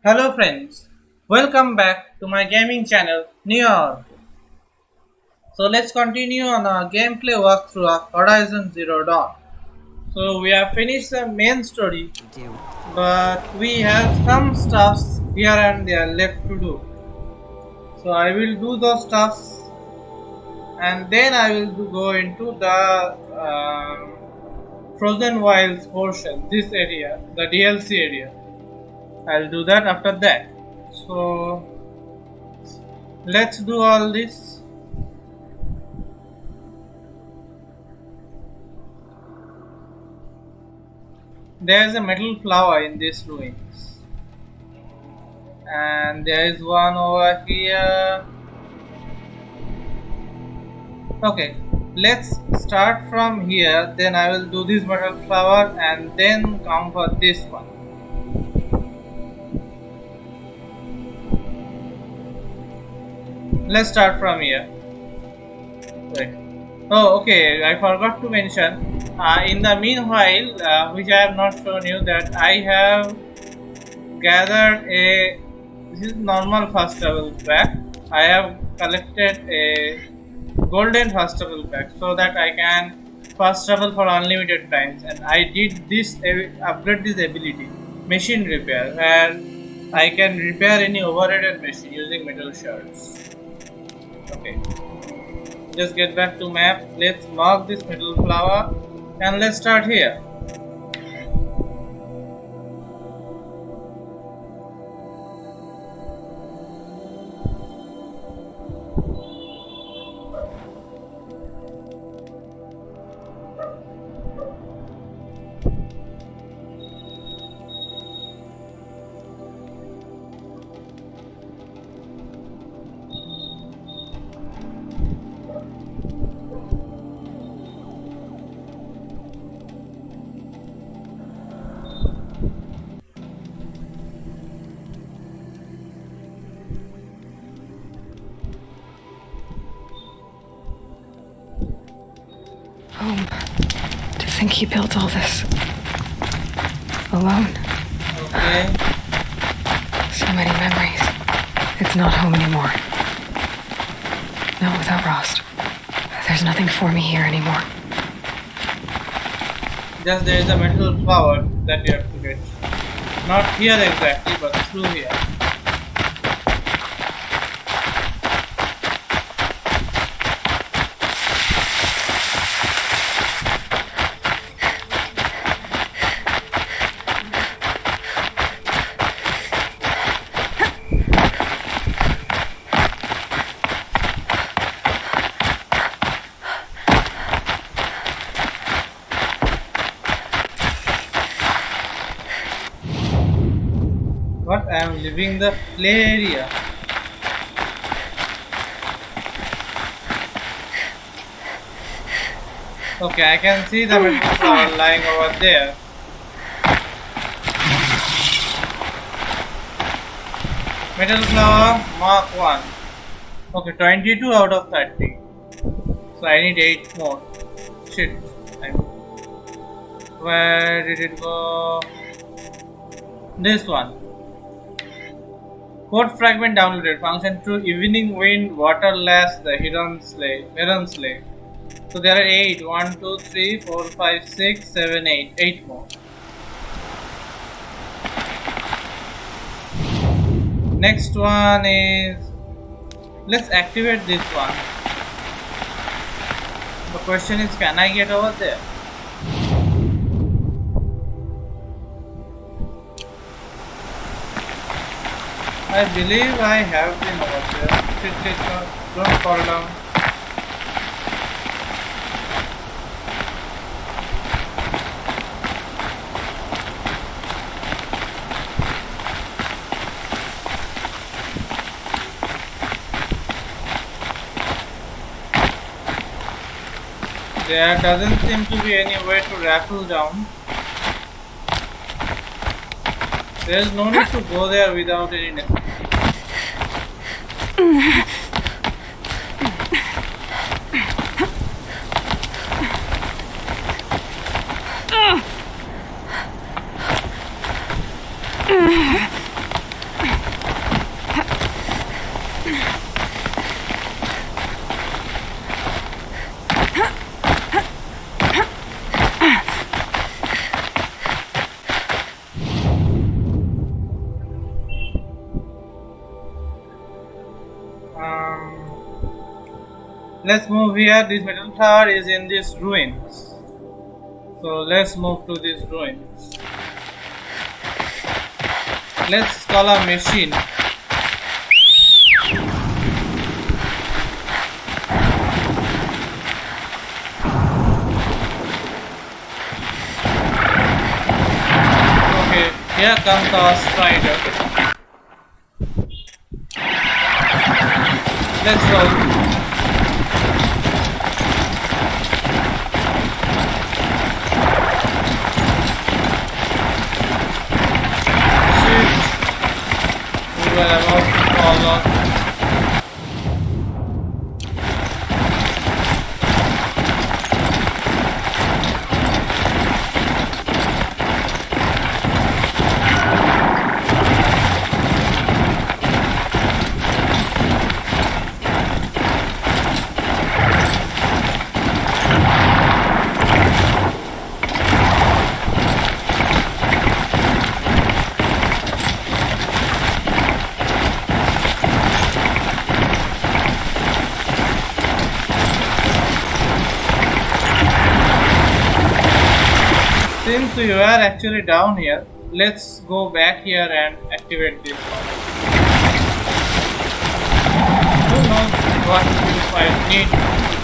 Hello friends, welcome back to my gaming channel New York. So let's continue on our gameplay walkthrough of Horizon Zero Dawn. So we have finished the main story, Do. but we have some stuffs here and there left to do. So I will do those stuffs and then I will go into the Frozen Wilds portion, this area, the DLC area. I'll do that after that. So let's do all this. There is a metal flower in these ruins, and there is one over here. Okay, let's start from here. Then I will do this metal flower and then come for this one. Let's start from here. Wait. Oh, okay. I forgot to mention. In the meanwhile, which I have not shown you, that I have gathered a. This is normal fast travel pack. I have collected a golden fast travel pack so that I can fast travel for unlimited times. And I did this upgrade this ability, machine repair, where I can repair any overrated machine using metal shards. Okay. Just get back to map. Let's mark this metal flower and let's start here. Home. To think he built all this. Alone. Okay. So many memories. It's not home anymore. Not without Rost. There's nothing for me here anymore. Just there is a metal flower that you have to get. Not here exactly, but through here. But I am leaving the play area. Okay, I can see the metal flower lying over there. Metal flower mark 1. Okay, 22 out of 30. So I need 8 more. Shit. Where did it go? This one. Code fragment downloaded. Function through evening wind, water lass, the hidden slave. So there are 8. 1, 2, 3, 4, 5, 6, 7, 8. 8 more. Next one is. Let's activate this one. The question is, can I get over there? I believe I have been over there. Shit, don't fall down. There doesn't seem to be any way to rappel down. There is no need to go there without any necessity. Let's move here. This metal tower is in these ruins. So let's move to these ruins. Let's call a machine. Okay, here comes our strider. Let's roll. We were about to fall off. Since you are actually down here, let's go back here and activate this one. Who knows what if I need to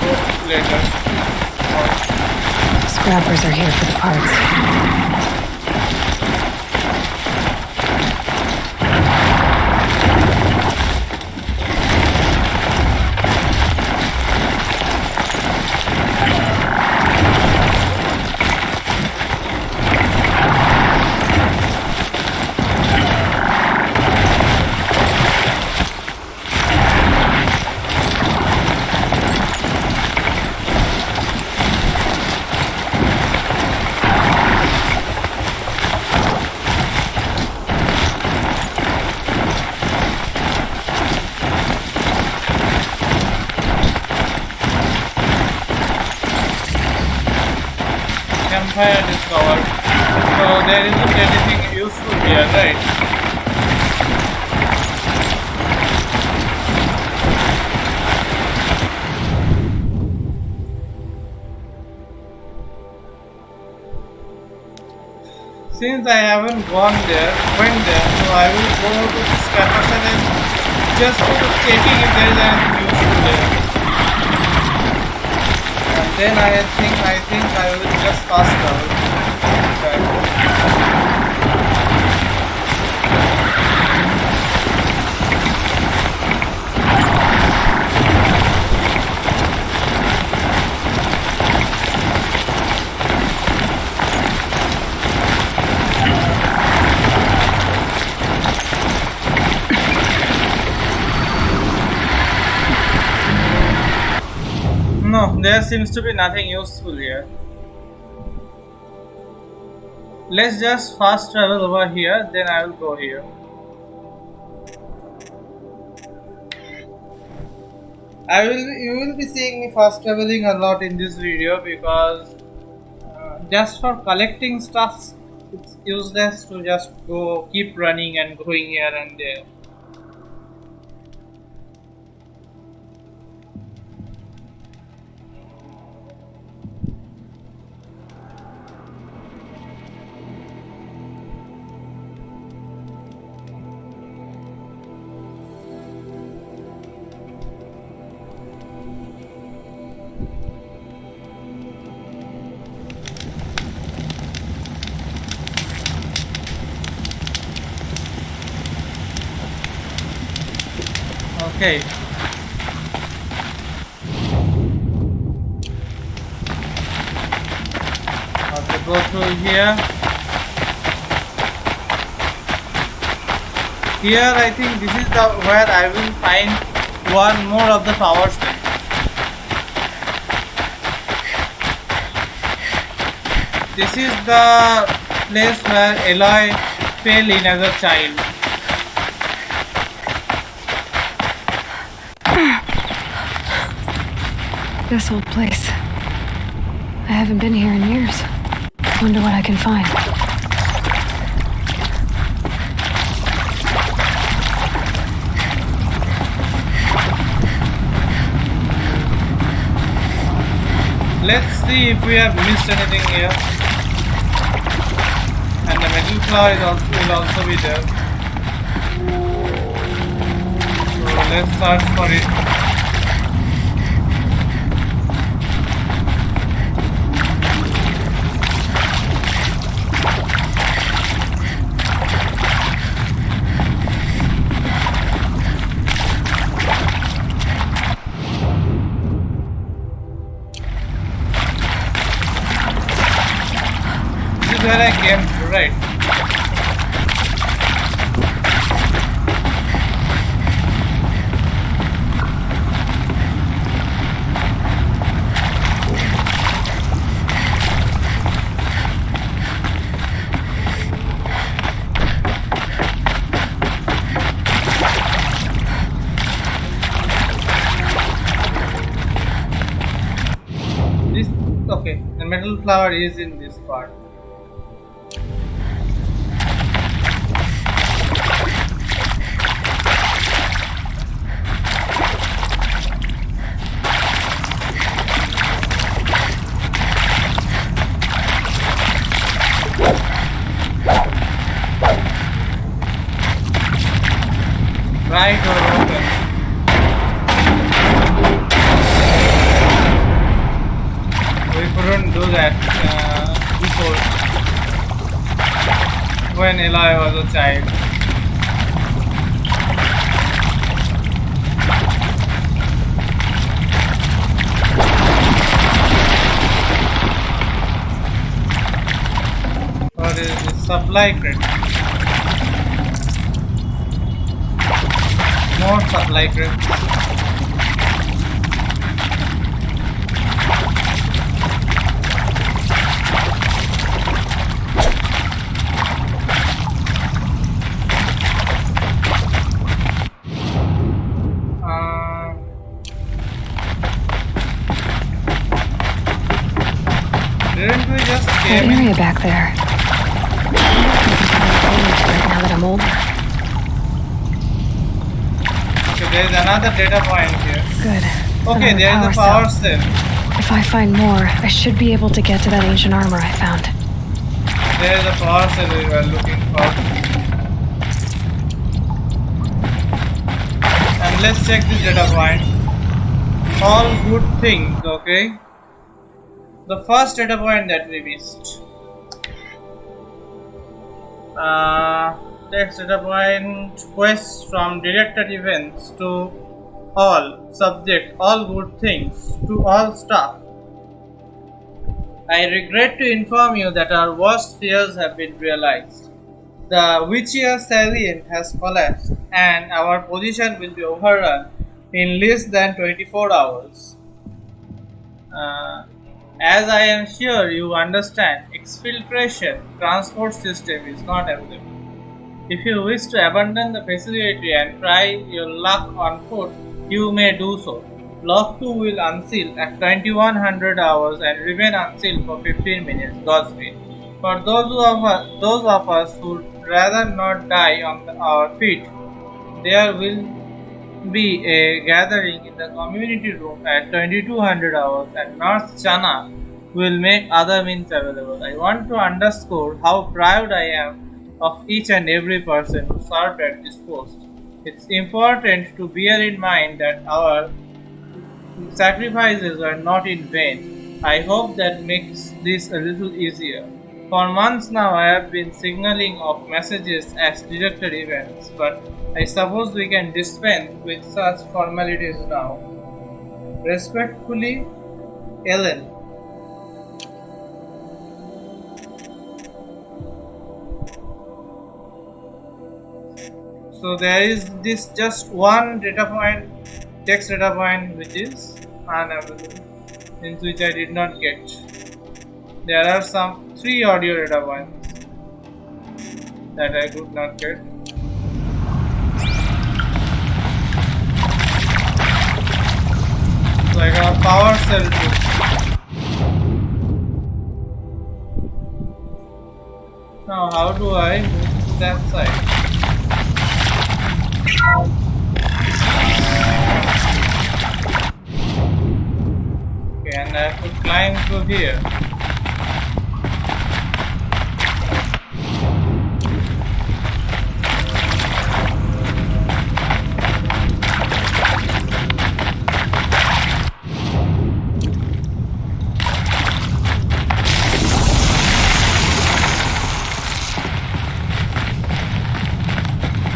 go later. Scrappers are here for the parts. Campfire discovered. So there isn't anything useful here, right? Since I haven't went there, so I will go to this campus and just checking if there is anything useful there. And then I think I will just fast travel. No, there seems to be nothing useful here. Let's just fast travel over here, then I will go here. You will be seeing me fast traveling a lot in this video because just for collecting stuff, it's useless to just keep running and going here and there. Okay. Have to go through here. Here I think this is where I will find one more of the power stations. This is the place where Aloy fell in as a child. This old place. I haven't been here in years. Wonder what I can find. Let's see if we have missed anything here. And the metal flower will also be there. So let's search for it. This is where I came to, right? This okay. The metal flower is in this part. Right or open? We couldn't do that before when Aloy was a child. What is this? Supply crate. More supply crates. Didn't we just That came in? area back there. Right now that I'm older. Okay, there is another data point here. Good. Okay, Another there is a power cell. If I find more, I should be able to get to that ancient armor I found. There is a power cell we were looking for. And let's check this data point. All good things, okay? The first data point that we missed. Text data point, quests from directed events to all, subject, all good things, to all stuff. I regret to inform you that our worst fears have been realized. The Witcher salient has collapsed and our position will be overrun in less than 24 hours. As I am sure you understand, exfiltration transport system is not available. If you wish to abandon the facility and try your luck on foot, you may do so. Lock 2 will unseal at 2100 hours and remain unsealed for 15 minutes. Godspeed. For those of us who would rather not die on our feet, there will be a gathering in the community room at 2200 hours and Nurse Chana will make other means available. I want to underscore how proud I am of each and every person who served at this post. It's important to bear in mind that our sacrifices are not in vain. I hope that makes this a little easier. For months now I have been signaling off messages as directed events, but I suppose we can dispense with such formalities now. Respectfully, Ellen. So there is this just one data point, text data point, which is unavailable, in which I did not get. There are some 3 audio data points that I could not get. So I got a power cell too. Now how do I move to that side? Okay. and I have to climb through here.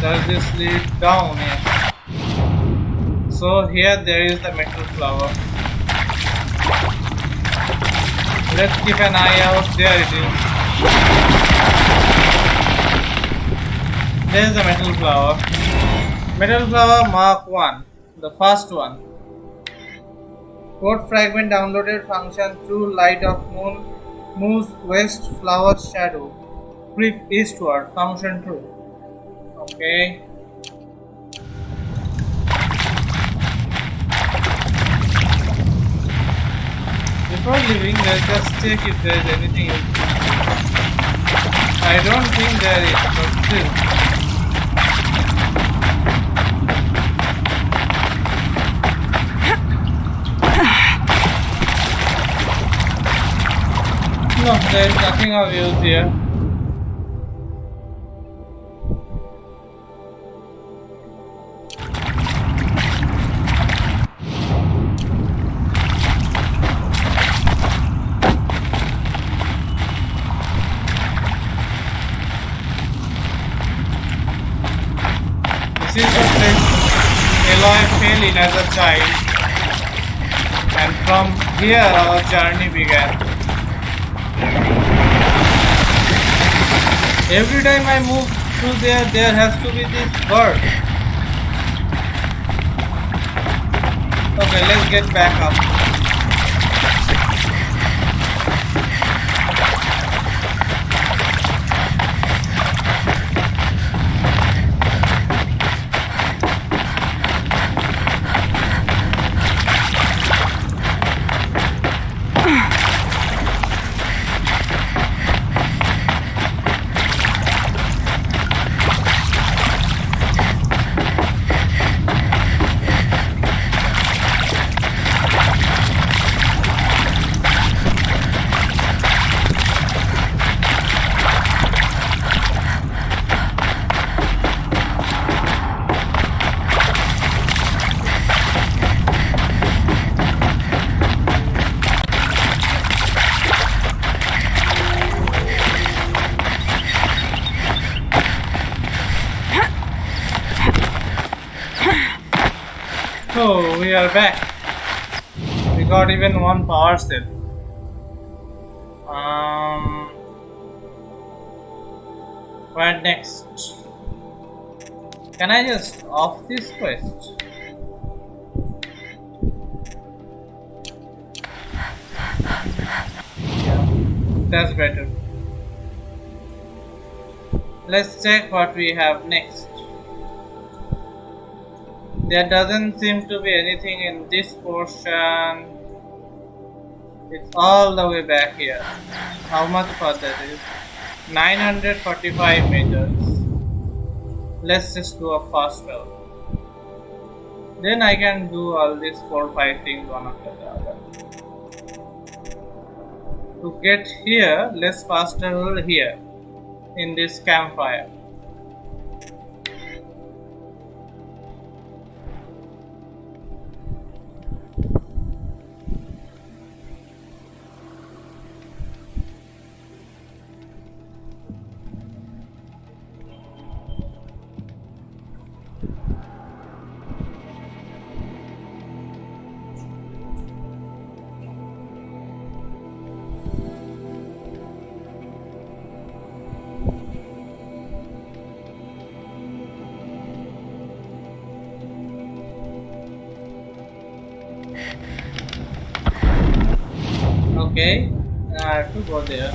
Does this lead down? Yes. So here there is the metal flower. Let's keep an eye out. There it is. There is the metal flower. Metal flower Mark 1. The first one. Code fragment downloaded function true light of moon moves west flower shadow. Creep eastward function true. Okay. Before leaving, let's just check if there is anything else. I don't think there is, but still. No, there is nothing of use here. This is the place Aloy fell in as a child, and from here our journey began. Every time I move through there has to be this bird. Okay, let's get back up. So we are back. We got even one power cell. What next? Can I just off this quest? Yeah, that's better. Let's check what we have next. There doesn't seem to be anything in this portion. It's all the way back here. How much further it is? 945 meters. Let's just do a fast travel. Then I can do all these 4-5 things one after the other. To get here, let's fast travel here in this campfire. Okay, I have to go there.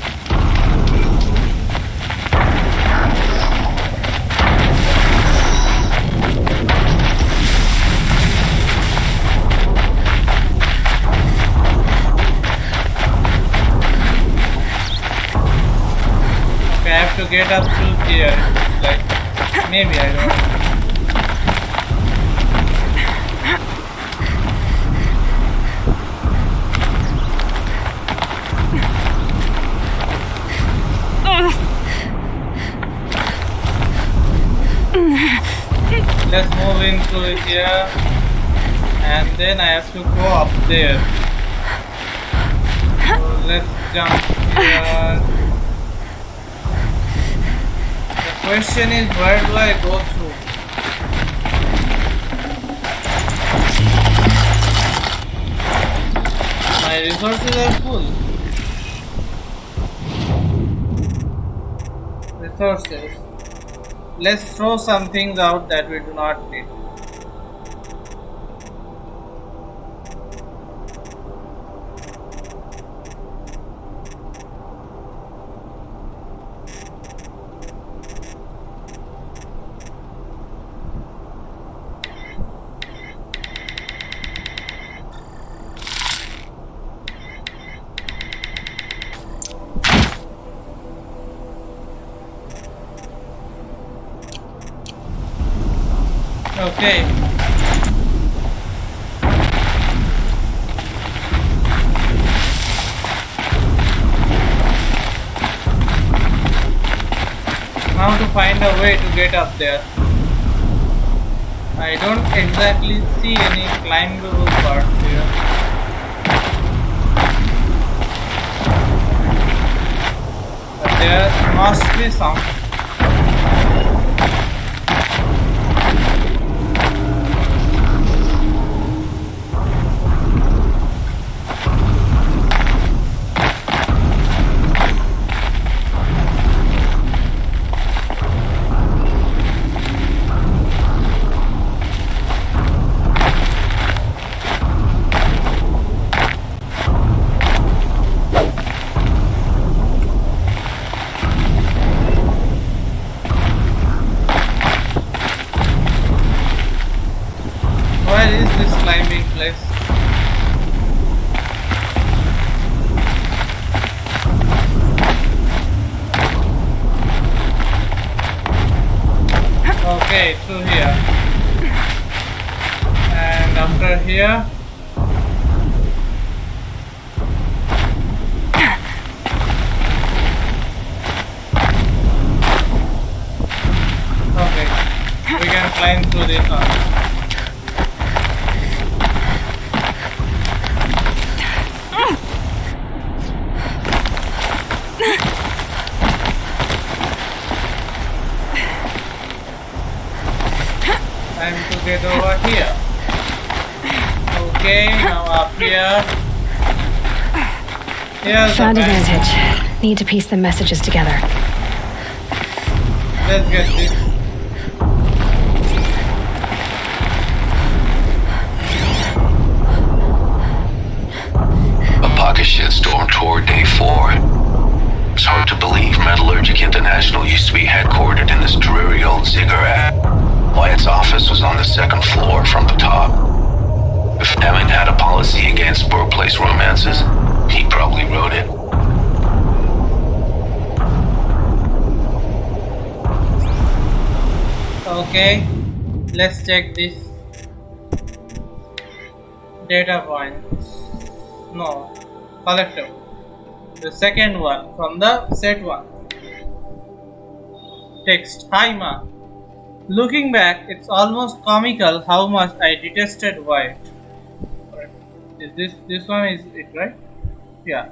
Okay, I have to get up through here. It's like maybe I don't know. let's move into it here, and then I have to go up there. So let's jump here. The question is, where do I go through? My resources are full. Resources. Let's throw some things out that we do not need. Okay. Now to find a way to get up there. I don't exactly see any climbable parts here. But there must be some. Where is this climbing place? Okay, through here. And after here. Okay, we can climb through this one. Time to get over here. Okay, now up here. Here's Found the a message. vantage. Need to piece the messages together. Let's get this. A pocket shitstorm tore day 4. It's hard to believe Metallurgic International used to be headquartered in this dreary old ziggurat. Wyatt's office was on the 2nd floor from the top. If Deming had a policy against workplace romances, he probably wrote it. Okay, let's check this. Data points. No, collectible. The second one from the set one. Text. Hi Ma. Looking back, it's almost comical how much I detested White. Is this one is it, right? Yeah.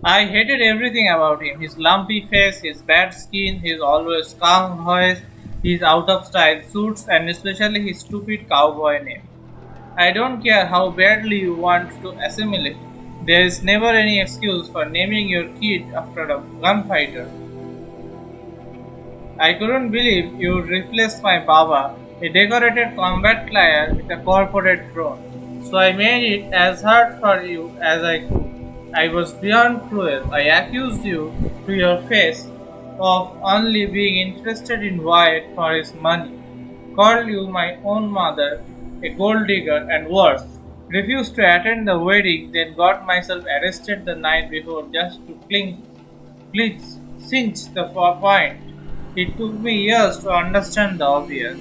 I hated everything about him. His lumpy face, his bad skin, his always calm voice, his out of style suits, and especially his stupid cowboy name. I don't care how badly you want to assimilate. There is never any excuse for naming your kid after a gunfighter. I couldn't believe you'd replace my Baba, a decorated combat flyer, with a corporate drone. So I made it as hard for you as I could. I was beyond cruel. I accused you to your face of only being interested in Wyatt for his money. Called you my own mother, a gold digger, and worse. Refused to attend the wedding, then got myself arrested the night before just to cinch the point. It took me years to understand the obvious.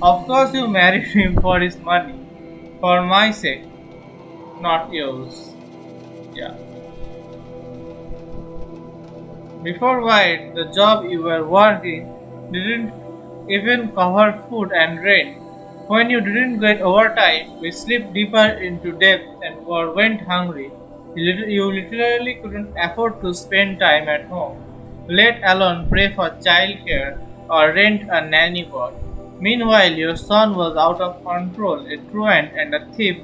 Of course, you married him for his money, for my sake, not yours. Yeah. Before White, the job you were working didn't even cover food and rent. When you didn't get overtime, we slipped deeper into debt and went hungry. You literally couldn't afford to spend time at home, let alone pray for childcare or rent a nanny bot. Meanwhile, your son was out of control, a truant and a thief,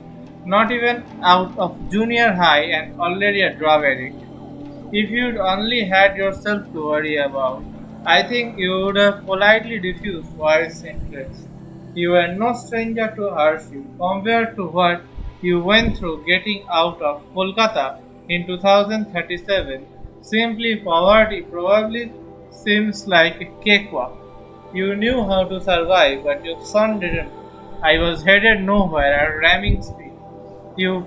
not even out of junior high and already a drug addict. If you'd only had yourself to worry about, I think you would have politely refused wife's interest. You were no stranger to hardship compared to what you went through getting out of Kolkata in 2037. Simply poverty probably seems like a cakewalk. You knew how to survive, but your son didn't. I was headed nowhere at ramming speed. You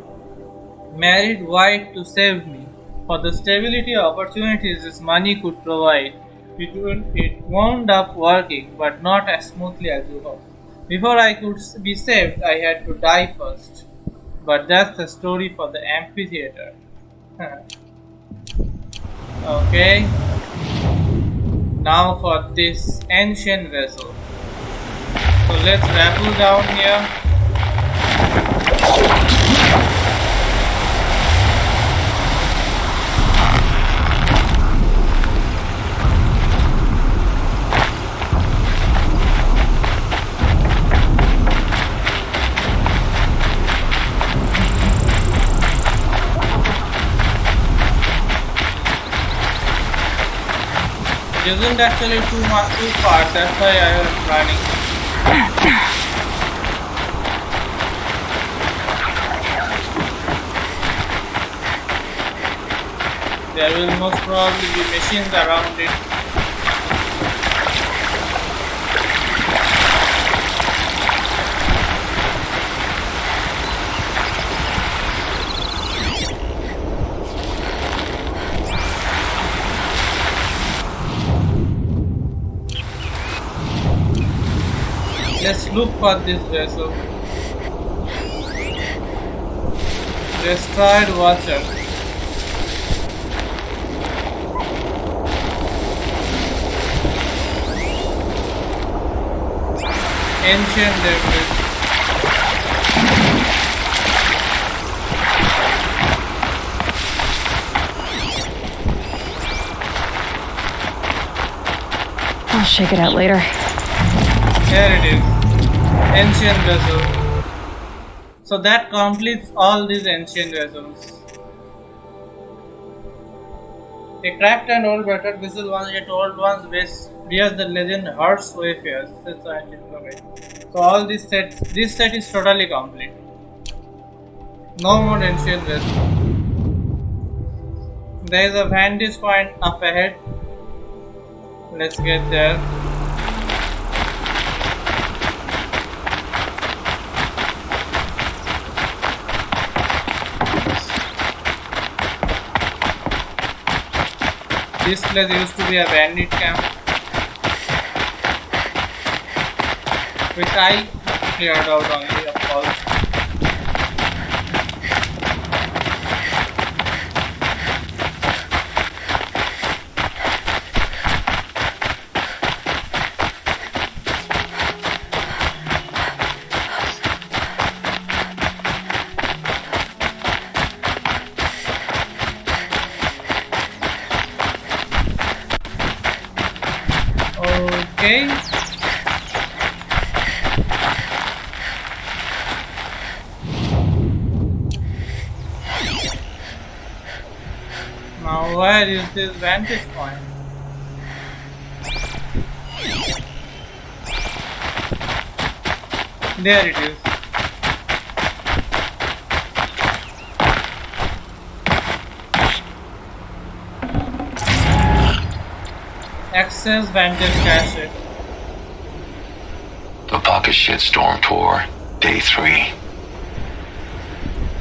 married white to save me. For the stability opportunities this money could provide, it wound up working, but not as smoothly as you hoped. Before I could be saved, I had to die first. But that's the story for the amphitheater. Okay, now for this ancient vessel. So let's rappel down here. It isn't actually too far, that's why I was running. There will most probably be machines around it. Let's look for this vessel. Destroyed Watcher. Ancient debris. I'll shake it out later. Here it is. Ancient vessel. So that completes all these ancient vessels. A cracked and old battered vessel once yet old ones bears the legend Heart's Wayfarers. That's why I didn't know it. So all this set is totally complete. No more ancient vessel. There is a vantage point up ahead. Let's get there. This place used to be a bandit camp, which I cleared out only, of course. Okay. Now where is this vantage point? There it is. Access vantage cache. The Pocket Shitstorm Tour, Day 3.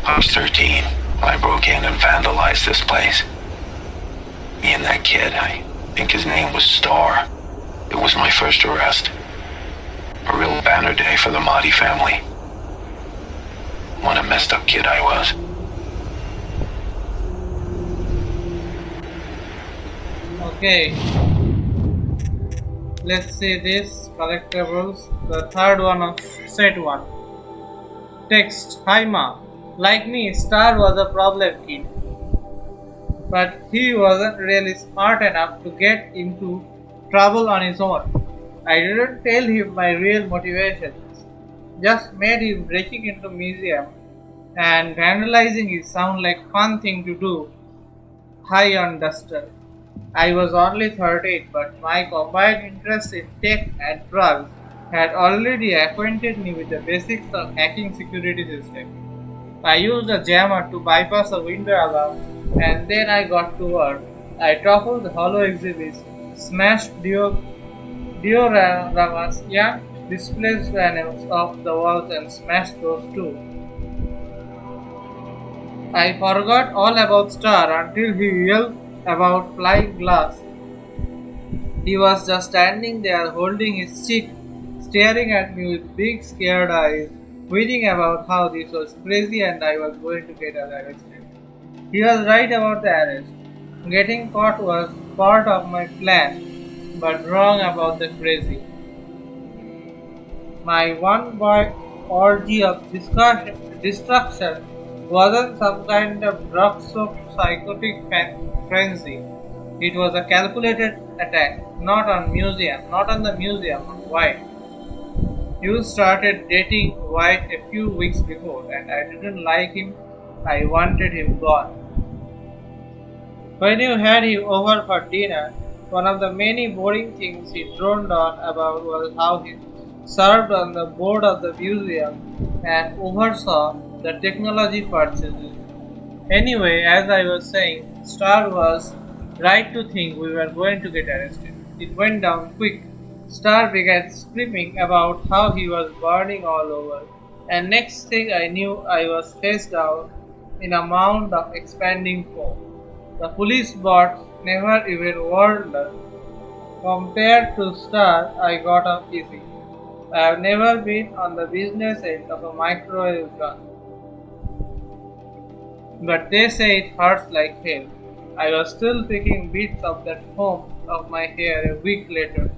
I was 13 when I broke in and vandalized this place. Me and that kid, I think his name was Star. It was my first arrest. A real banner day for the Mahdi family. What a messed up kid I was. Okay. Let's see this collectibles. The third one of set 1. Text: Hi Ma. Like me, Star was a problem kid, but he wasn't really smart enough to get into trouble on his own. I didn't tell him my real motivations, just made him breaking into museum and vandalizing it sound like fun thing to do high on duster. I was only 13, but my combined interest in tech and drugs had already acquainted me with the basics of hacking security systems. I used a jammer to bypass a window alarm, and then I got to work. I toppled the hollow exhibits, smashed dioramas, yanked display panels off the walls, and smashed those too. I forgot all about Star until he yelled about flying glass. He was just standing there holding his stick, staring at me with big scared eyes, reading about how this was crazy and I was going to get arrested. He was right about the arrest. Getting caught was part of my plan, but wrong about the crazy. My one boy orgy of destruction wasn't some kind of drug soaked psychotic frenzy. It was a calculated attack, not on the museum, on White. You started dating White a few weeks before, and I didn't like him. I wanted him gone. When you had him over for dinner, one of the many boring things he droned on about was how he served on the board of the museum and oversaw the technology purchases. Anyway, as I was saying, Star was right to think we were going to get arrested. It went down quick. Star began screaming about how he was burning all over, and next thing I knew, I was face down in a mound of expanding foam. The police bots never even warned us. Compared to Star, I got off easy. I have never been on the business end of a microwave gun, but they say it hurts like hell. I was still picking bits of that foam off my hair a week later.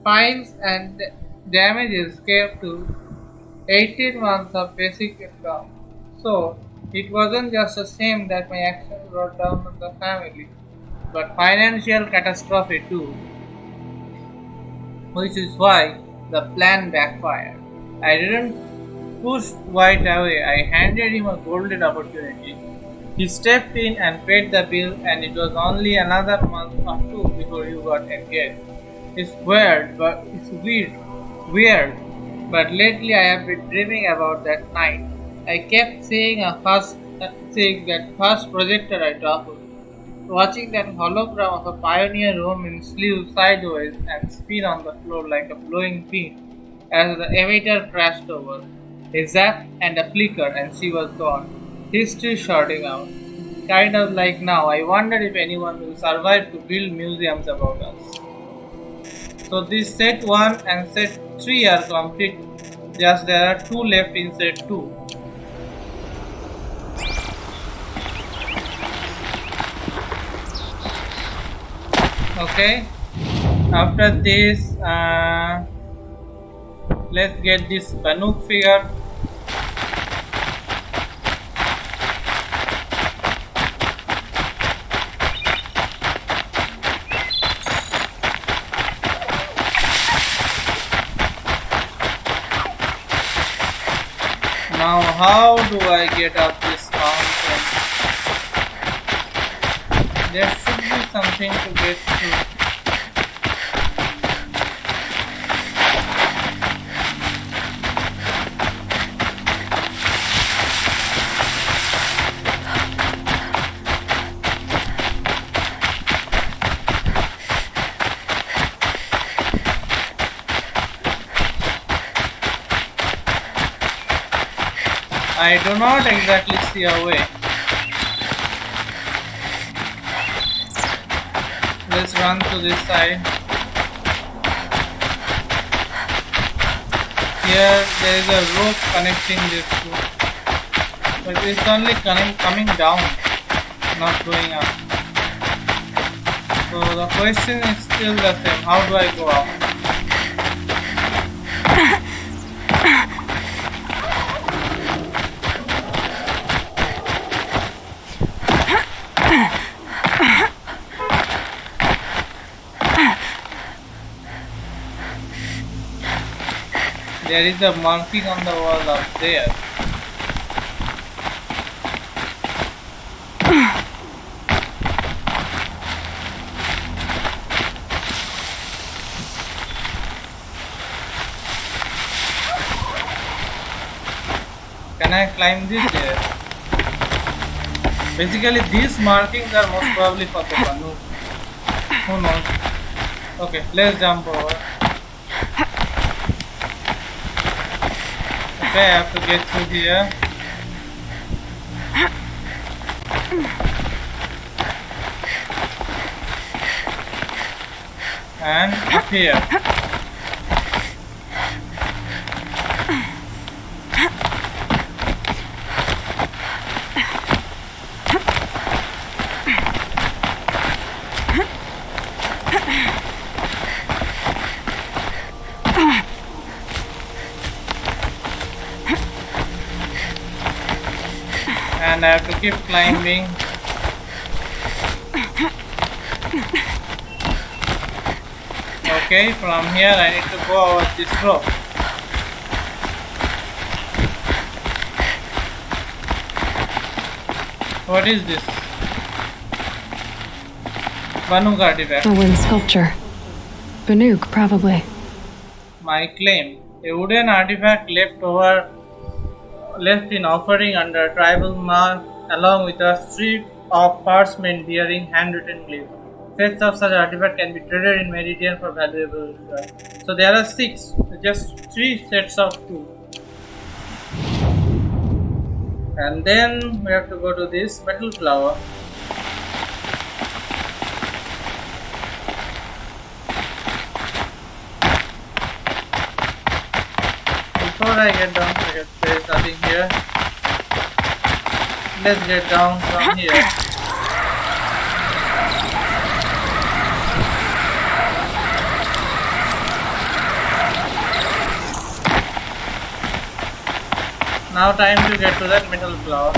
Fines and damages came to 18 months of basic income. So, it wasn't just a shame that my actions brought down on the family, but financial catastrophe too, which is why the plan backfired. I didn't push White away, I handed him a golden opportunity. He stepped in and paid the bill, and it was only another month or two before you got engaged. It's weird, but lately I have been dreaming about that night. I kept seeing that first projector I toppled, watching that hologram of a pioneer roam in sleeves sideways and spin on the floor like a blowing pin as the emitter crashed over. A zap and a flicker, and she was gone. History shorting out. Kind of like now, I wonder if anyone will survive to build museums about us. So this set 1 and set 3 are complete. Just there are 2 left in set 2. Okay. After this, let's get this Banuk figure. Now how do I get up this mountain? There should be something to get to. I do not exactly see a way. Let's run to this side. Here there is a rope connecting this two, but it's only coming down, not going up. So the question is still the same. How do I go up? There is a marking on the wall up there. Can I climb this there? Basically, these markings are most probably for the Banu. Who knows? Okay, let's jump over. Okay, I have to get through here. And up here. And I have to keep climbing. Okay, from here I need to go over this rope. What is this? Banuk artifact. A wooden sculpture. Banuk, probably. My claim. A wooden artifact left in offering under tribal mark along with a strip of parchment bearing handwritten glyphs. Sets of such artifact can be traded in Meridian for valuable return. So there are 6, just 3 sets of 2. And then we have to go to this metal flower. Before I get down, I guess there is nothing here. Let's get down from here. Now time to get to that metal flower.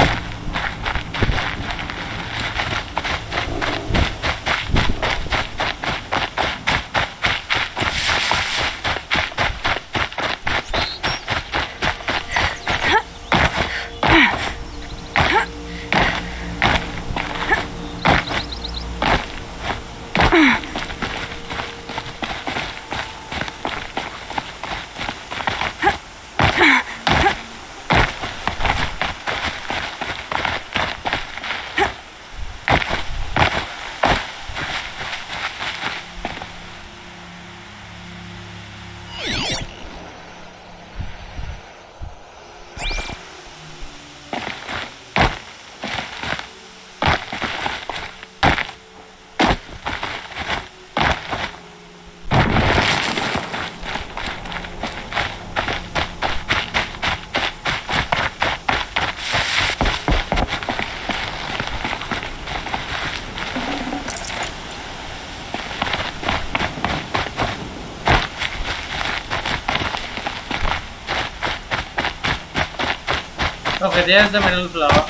Okay, there's the metal flower.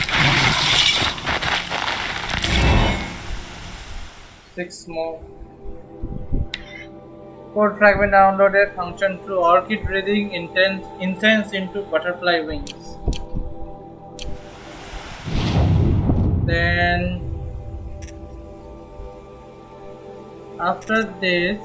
6 more. Code fragment downloaded. Function through orchid breathing incense into butterfly wings. Then after this,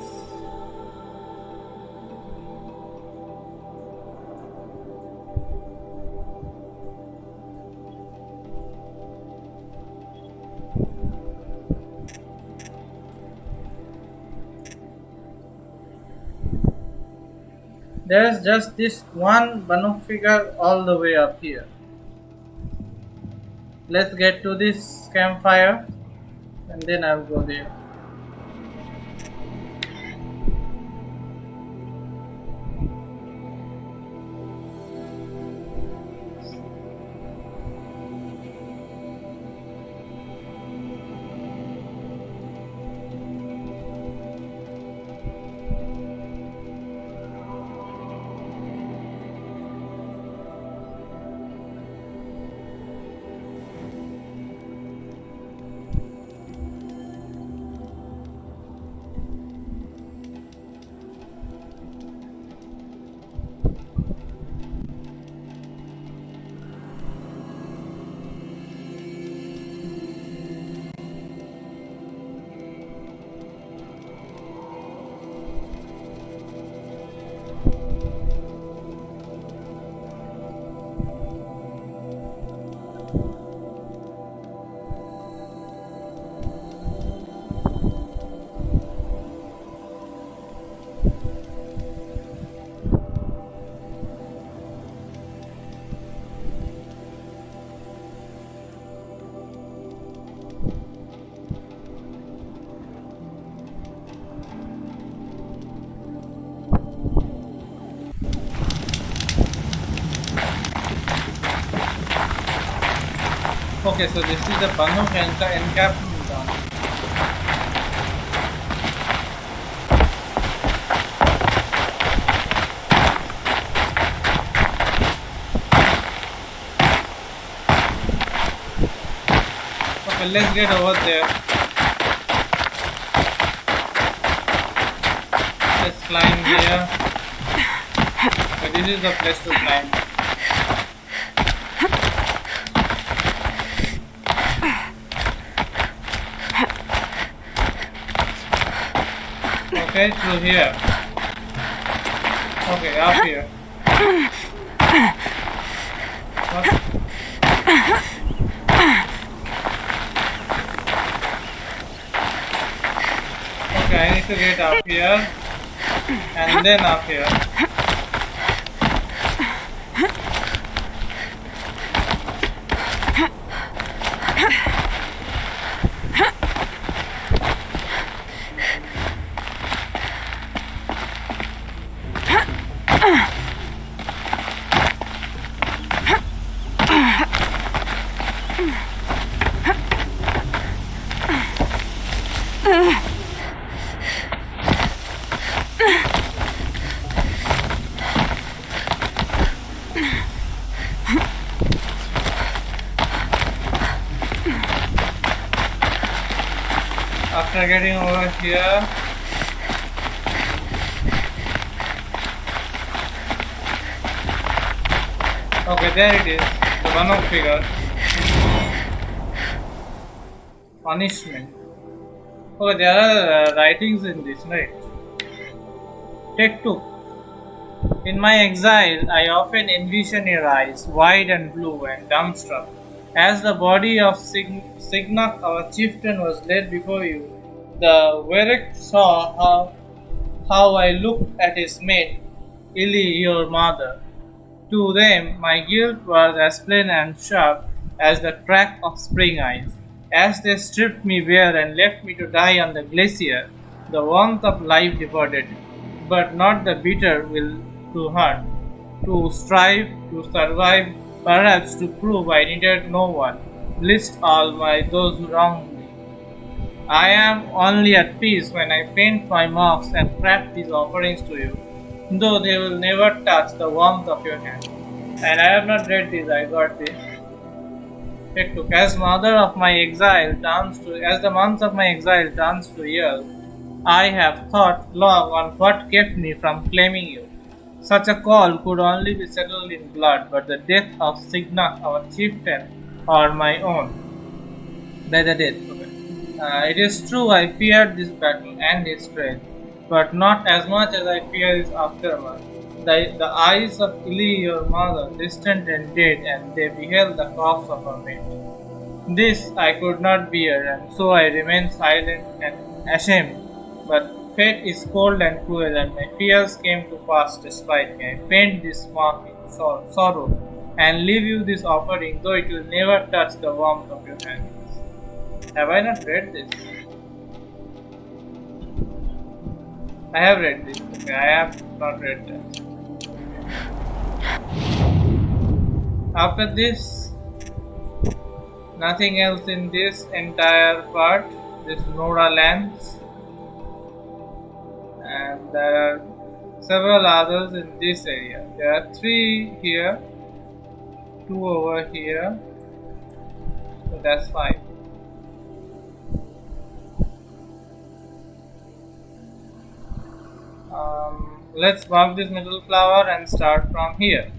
there's just this one Banuk figure all the way up here. Let's get to this campfire and then I'll go there. Okay, so this is the Banuk encampment town. Okay, let's get over there. Let's climb here. Okay, this is the place to climb. Okay, through here. Okay, up here. What? Okay, I need to get up here and then up here. After getting over here, okay, there it is, the Banuk figure. Punishment. Okay, there are writings in this, right? Take 2. In my exile, I often envision your eyes, wide and blue and dumbstruck. As the body of Signak, our chieftain, was laid before you, the Werek saw how I looked at his mate, Ili, your mother. To them, my guilt was as plain and sharp as the crack of spring ice. As they stripped me bare and left me to die on the glacier, the warmth of life departed, but not the bitter will to hurt, to strive, to survive, perhaps to prove I needed no one. List all those who wronged me. I am only at peace when I paint my marks and craft these offerings to you, though they will never touch the warmth of your hand. And I have not read this, I got this. It took as mother of my exile turns to as the month of my exile turns to years, I have thought long on what kept me from claiming you. Such a call could only be settled in blood, but the death of Signak, our chieftain, or my own. By the death. Okay. It is true I feared this battle and its strength, but not as much as I fear its aftermath. The eyes of Ili, your mother, distant and dead, and they beheld the corpse of her mate. This I could not bear, and so I remained silent and ashamed. But fate is cold and cruel, and my fears came to pass despite me. I paint this mark in sorrow, and leave you this offering, though it will never touch the warmth of your hands. Have I not read this? I have read this. Okay, I have not read that. After this, nothing else in this entire part. This Nora lands, and there are several others in this area. There are 3 here, 2 over here, so that's fine. Let's mark this middle flower and start from here.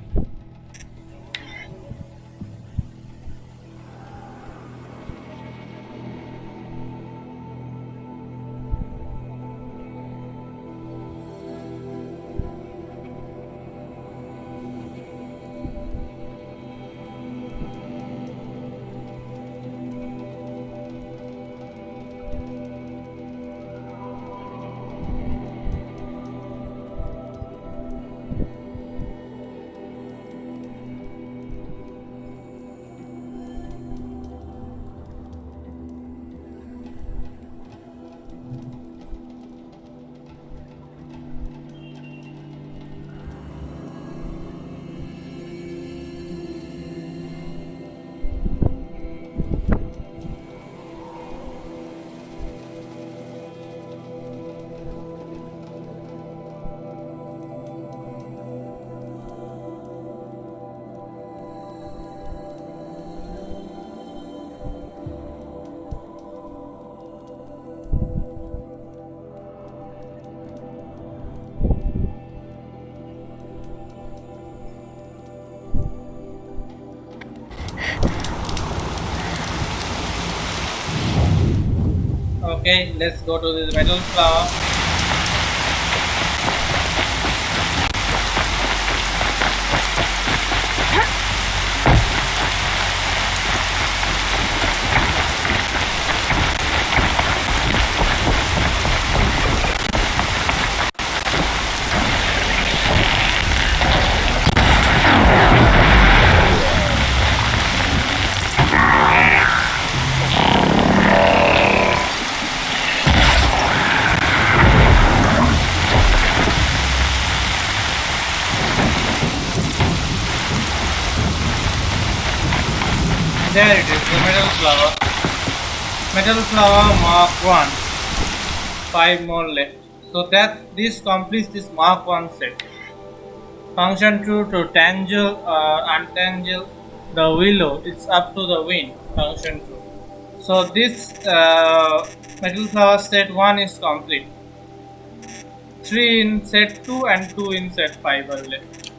Okay, let's go to this metal flower. There it is, the metal flower. Metal flower Mark 1. 5 more left. So this completes this Mark 1 set. Function 2 to tangle or untangle the willow. It's up to the wind. Function 2. So this metal flower set 1 is complete. 3 in set 2 and 2 in set 5 are left.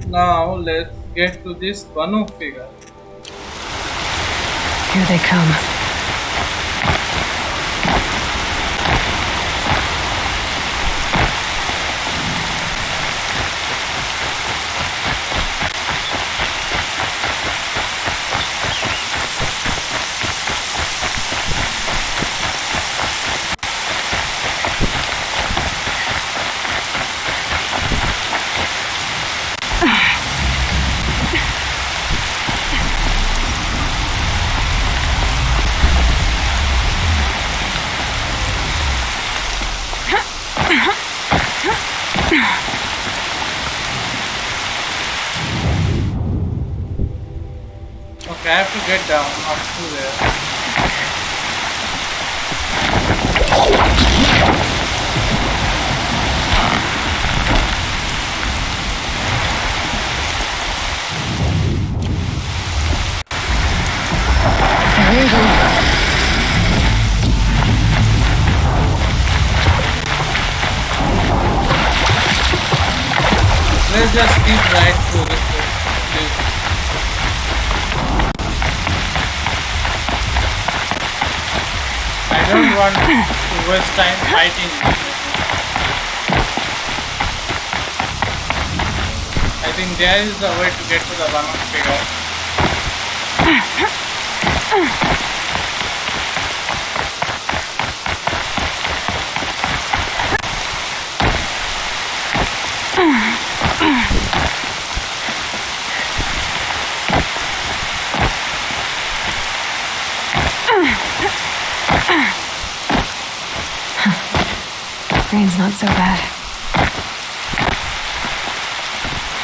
Now let's get to this Banuk figure. Here they come. Okay, I have to get down up to there. Let's just keep right through this. I don't want to waste time fighting. I think there is the way to get to the Banuk figure. Rain's not so bad.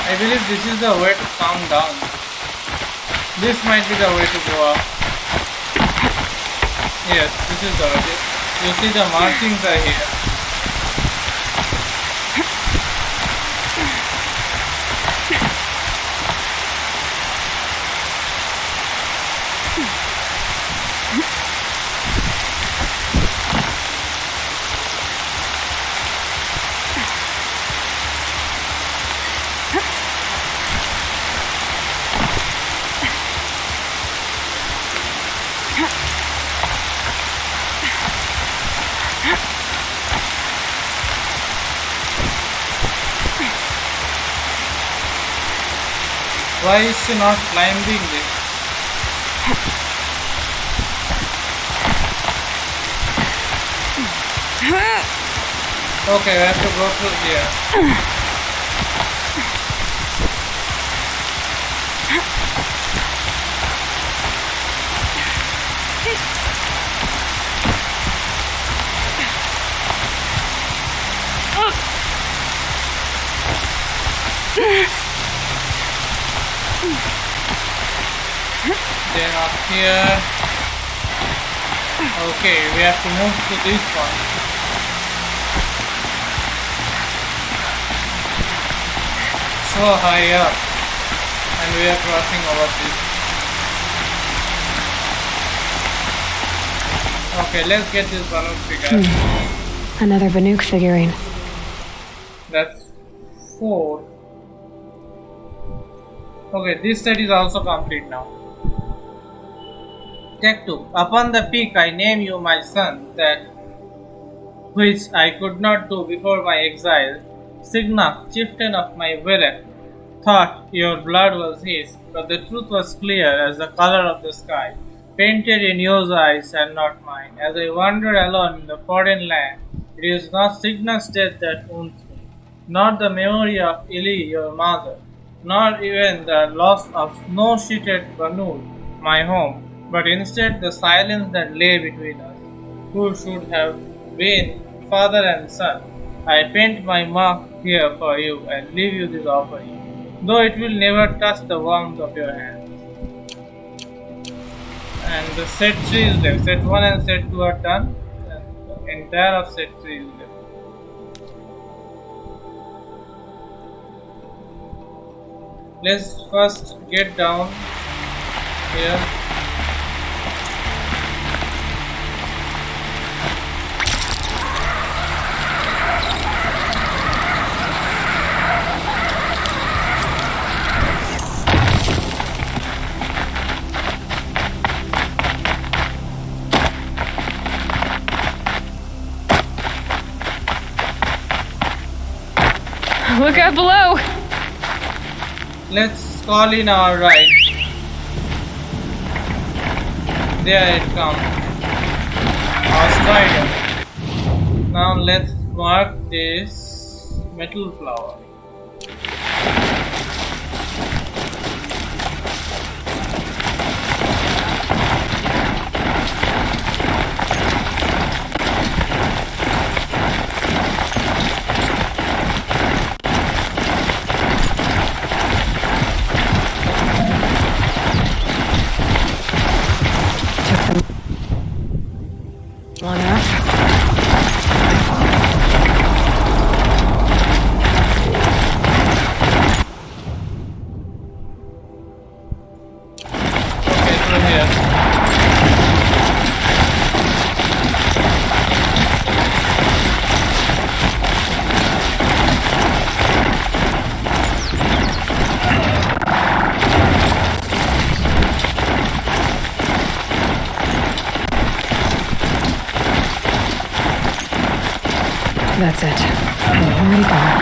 I believe this is the way to calm down. This might be the way to go up. Yes, this is the way. You see the markings are here. Why is she not climbing this? Okay, we have to go through here. Then up here. Okay, we have to move to this one. So high up, and we are crossing over this. Okay, let's get this Banuk figure. Another Banuk figurine. That's 4. Okay, this set is also complete now. Take 2. Upon the peak I name you my son, that which I could not do before my exile. Signak, chieftain of my Verek, thought your blood was his, but the truth was clear as the color of the sky, painted in your eyes and not mine. As I wander alone in the foreign land, it is not Signak's death that wounds me, not the memory of Ili, your mother, not even the loss of snow-sheeted Banur, my home, but instead the silence that lay between us, who should have been father and son. I paint my mark here for you and leave you this offering, though it will never touch the warmth of your hands. And the set 3 is left. Set 1 and set 2 are done, and the entire of set 3 is left. Let's first get down here. Look out below! Let's call in our ride. There it comes. Our strider. Now let's mark this metal flower. Long enough. Okay, through here. That's it. I'm already gone.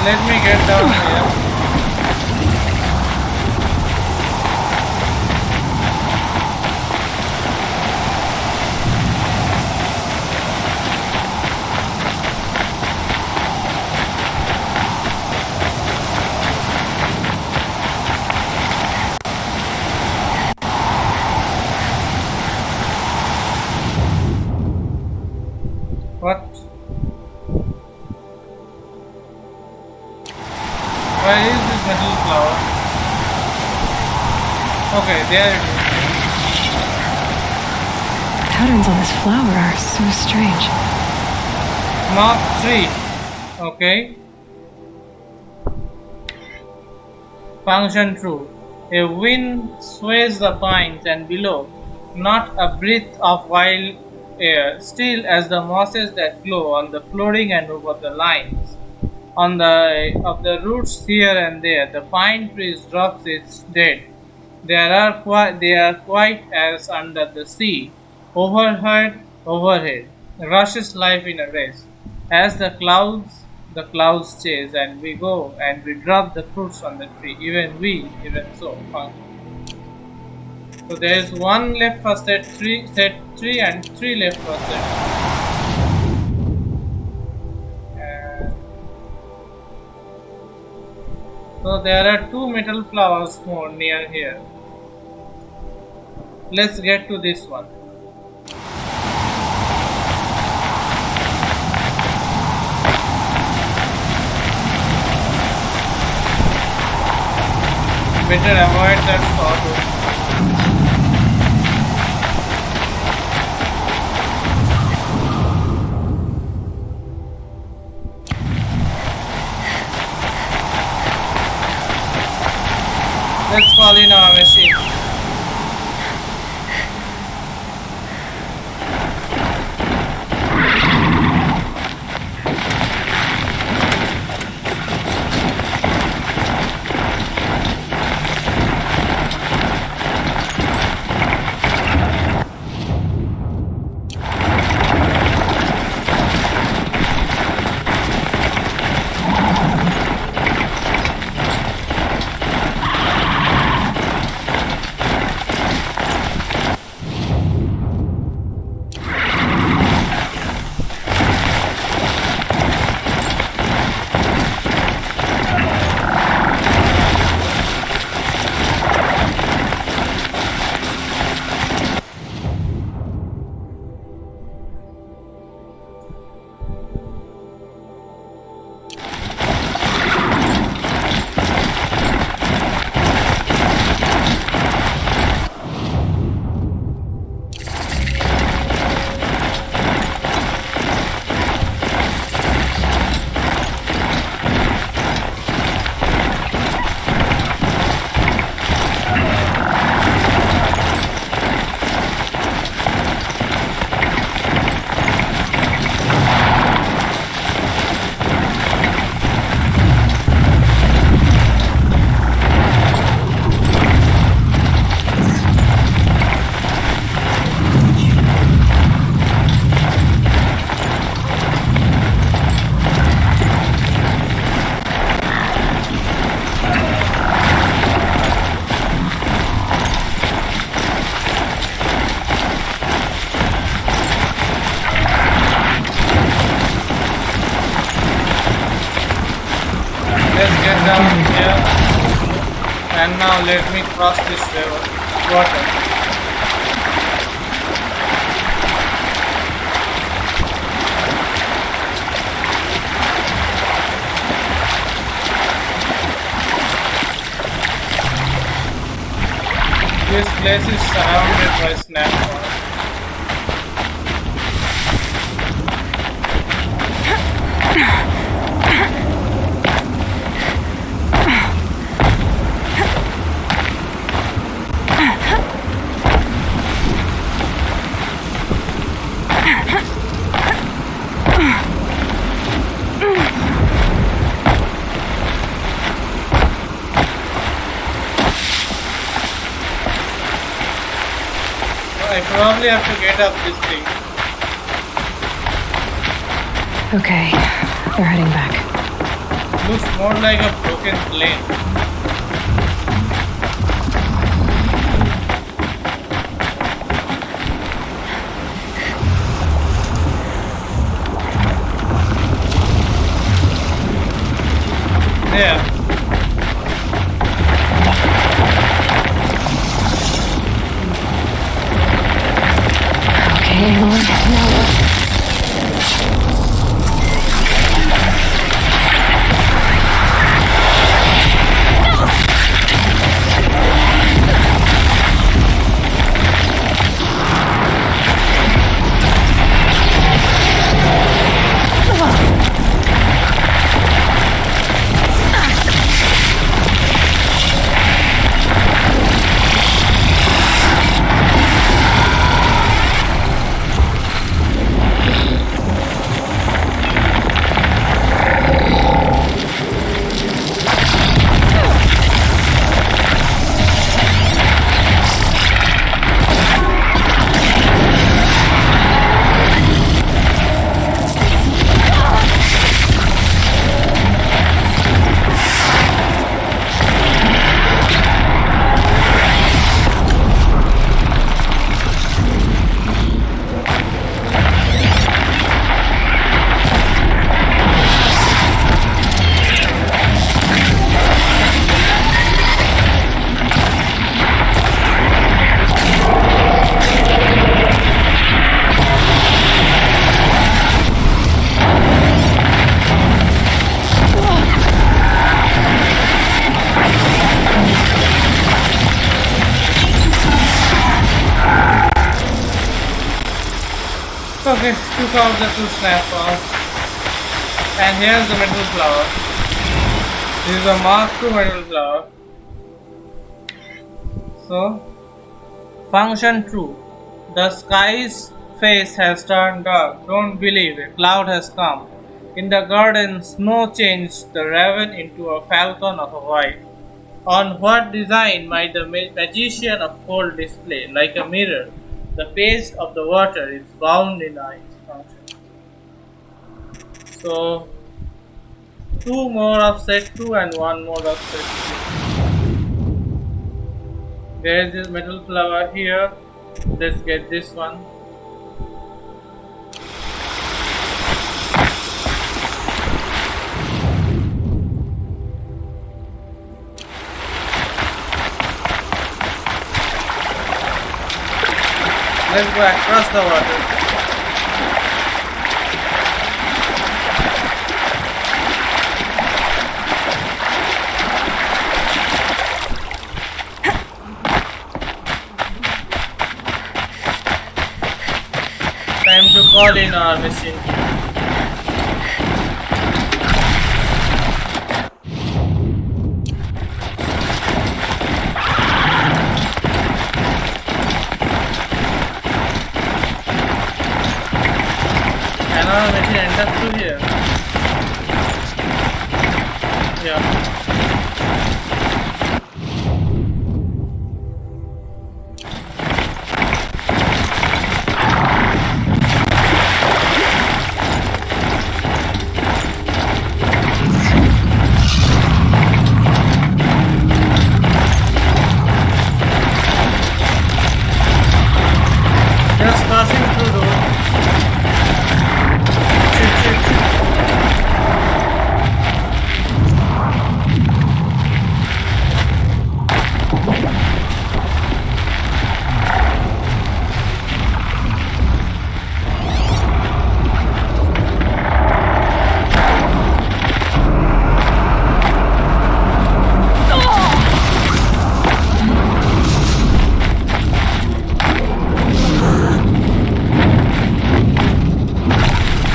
Let me get down here. What? Where is this metal flower? Okay, there it is. Patterns on this flower are so strange. Mark 3. Okay. Function true. A wind sways the pines and below, not a breath of wild air, still as the mosses that glow on the flooring and over the lines. On the of the roots here and there, the pine trees drops its dead. They are quite as under the sea, overhead, rushes life in a race. As the clouds chase, and we go and we drop the fruits on the tree. Even so. So there is one left for set three, and three left for set. So there are two metal flowers more near here. Let's get to this one. Better avoid that sawtooth. Let's call in our machine. And now let me cross this water. This place is surrounded by snap farms. I probably have to get up this thing. Okay, they're heading back. Looks more like a broken plane. There. Okay, Aloy, now what? Okay, took out the two snap-ons. And here's the metal flower. This is a Mark II metal flower. So, function true. The sky's face has turned dark. Don't believe it. Cloud has come. In the garden, snow changed the raven into a falcon of a white. On what design might the magician of cold display? Like a mirror, the pace of the water is bound in ice. Function. So, two more of set 2 and one more of set 3. There is this metal flower here. Let's get this one. Let's go across the water. Time to call in our machine. Another machine enters through here. Yeah. Just passing through the road.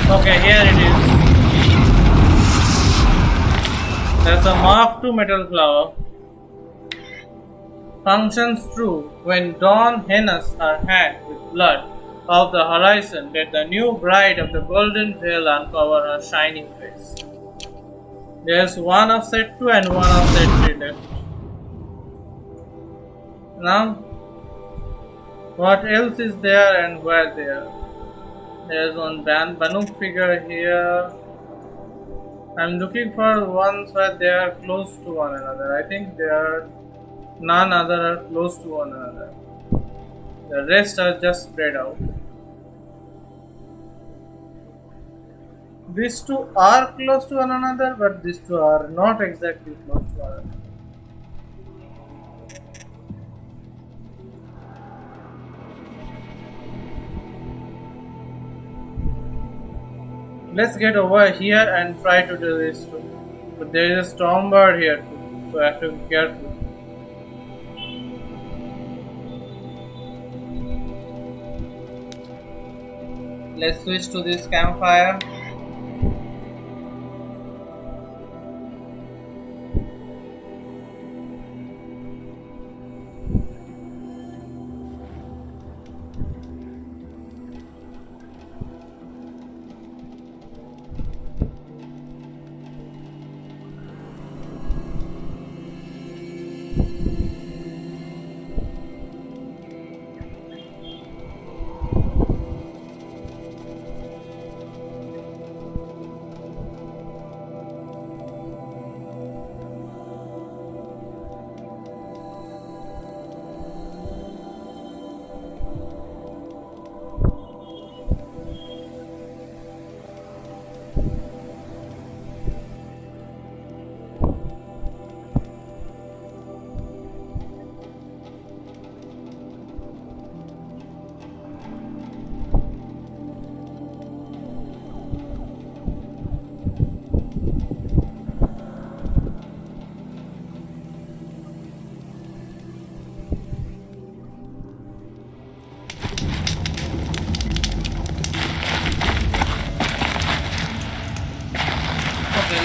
Okay, here it is. There's a Mark II metal flower. Functions true. When dawn hennas her hand with blood of the horizon, let the new bride of the golden veil uncover her shining face. There's one of set 2 and one of set 3 left. Now, what else is there and where there? There's one Banuk figure here. I'm looking for ones where they are close to one another. I think there are none other are close to one another. The rest are just spread out. These two are close to one another, but these two are not exactly close to one another. Let's get over here and try to do this too. But there is a storm bird here too, so I have to be careful. Let's switch to this campfire.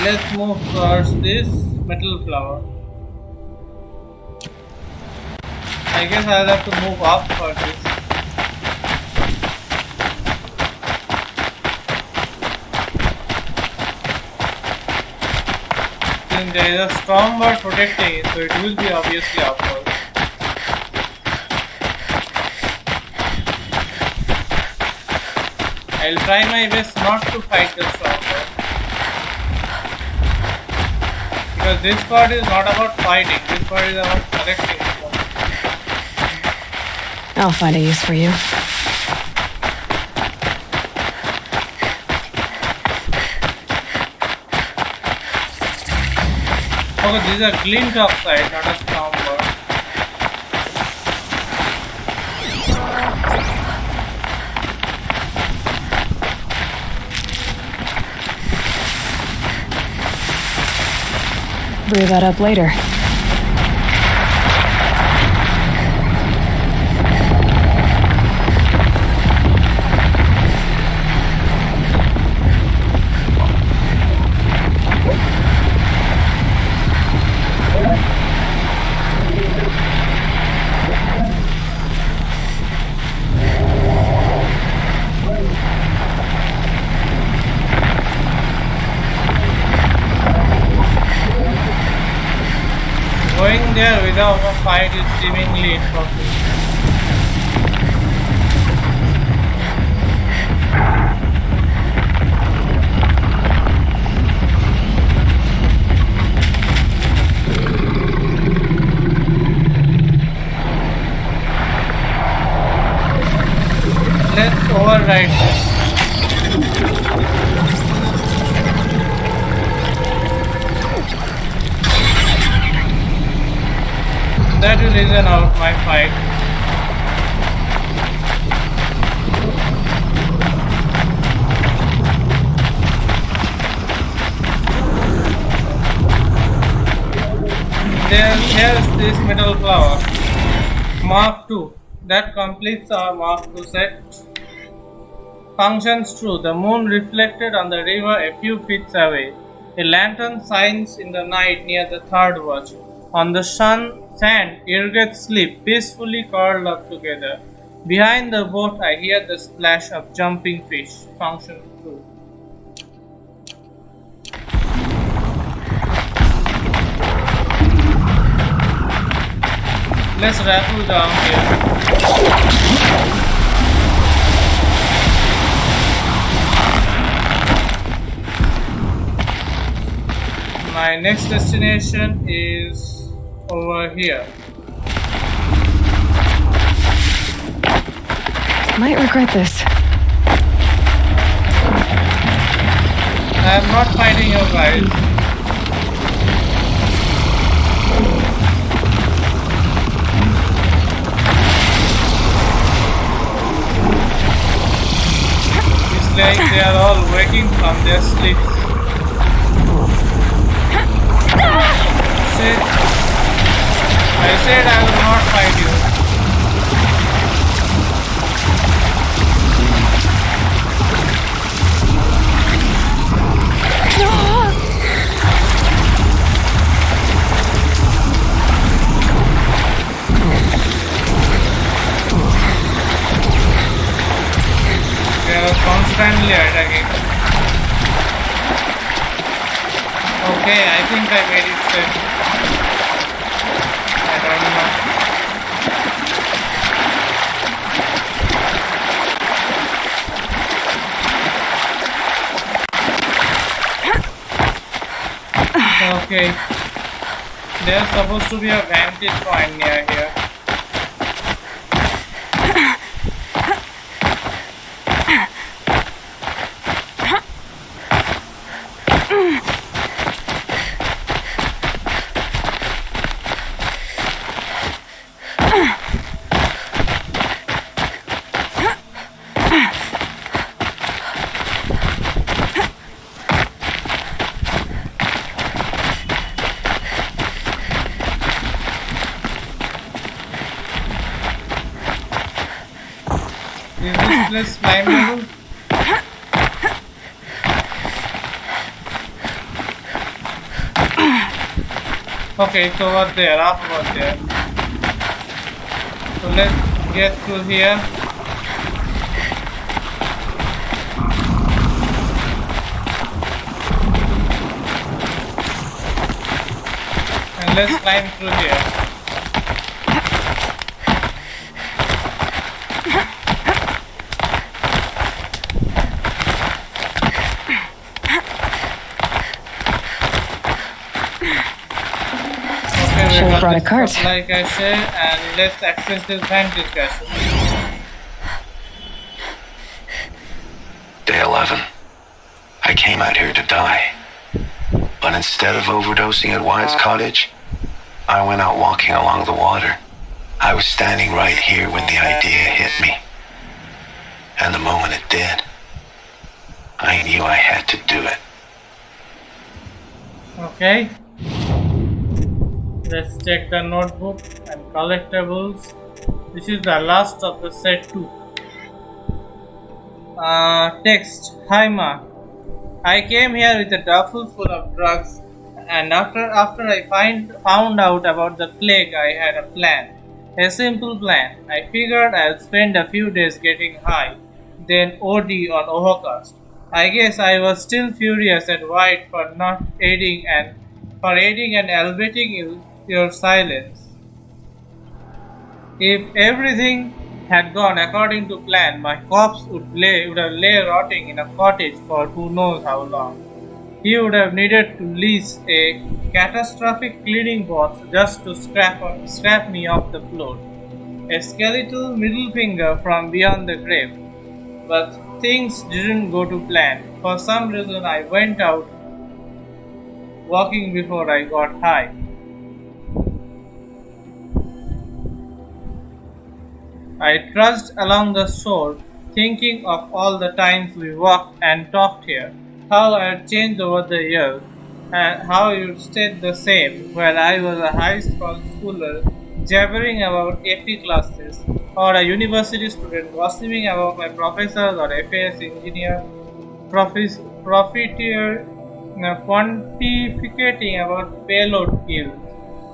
let's move towards this metal flower. I guess I'll have to move up for this. Since there is a storm bird protecting it, so it will be obviously upward. I'll try my best not to fight the storm bird. Because this part is not about fighting, this part is about collecting. I'll find a use for you. Okay, this is a glint oxide, not a storm bird. Brew that up later. Going there without a fight is seemingly impossible. Let's override this. That will reason out my fight. Here's this metal flower. Mark 2. That completes our Mark 2 set. Functions true. The moon reflected on the river a few feet away. A lantern shines in the night near the third watch. On the sand, irrigates sleep, peacefully curled up together. Behind the boat, I hear the splash of jumping fish. Function true. Let's rattle down here. My next destination is over here. Might regret this. I am not fighting you guys. It's like they are all waking from their sleep. I said I will not fight you. They are constantly attacking. Okay, I think I made it safe. I don't know. Okay. There's supposed to be a vantage point near here. Is this place climbable? Okay, it's over there, up over there. So let's get through here. And let's climb through here. Okay, Should we have got brought a this cart. supply cache and let's access this vantage cache. Day 11. I came out here to die. But instead of overdosing at Wyatt's cottage, I went out walking along the water. I was standing right here when the idea hit me. And the moment it did, I knew I had to do it. Okay. Let's check the notebook and collectibles. This is the last of the set 2. Text. Hi Mark. I came here with a duffel full of drugs, and after I found out about the plague, I had a plan. A simple plan. I figured I'd spend a few days getting high, then OD on Overcast. I guess I was still furious at White for not aiding and elevating your silence. If everything had gone according to plan, my corpse would have lay rotting in a cottage for who knows how long. He would have needed to lease a catastrophic cleaning box just to scrap me off the floor. A skeletal middle finger from beyond the grave. But things didn't go to plan. For some reason, I went out walking before I got high. I trudged along the shore, thinking of all the times we walked and talked here, how I had changed over the years, and how you stayed the same, while I was a high school schooler jabbering about AP classes, or a university student gossiping about my professors or FAS engineer, profiteer pontificating about payload kills.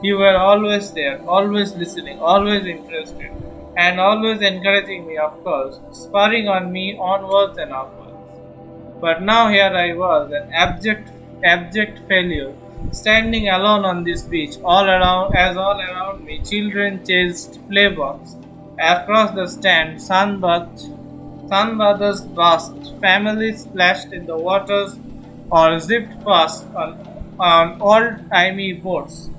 You were always there, always listening, always interested, and always encouraging me, of course, spurring on me onwards and upwards. But now here I was, an abject failure, standing alone on this beach, all around me children chased playboys. Across the stand, sunbathers basked, families splashed in the waters or zipped past on old-timey boats,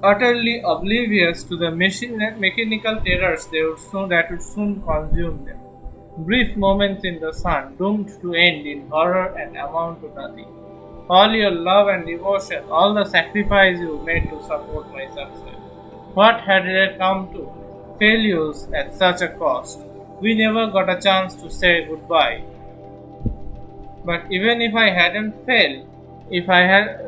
utterly oblivious to the mechanical terrors that would soon consume them. Brief moments in the sun, doomed to end in horror and amount to nothing. All your love and devotion, all the sacrifice you made to support my success. What had it come to? Failures at such a cost. We never got a chance to say goodbye. But even if I hadn't failed, if I had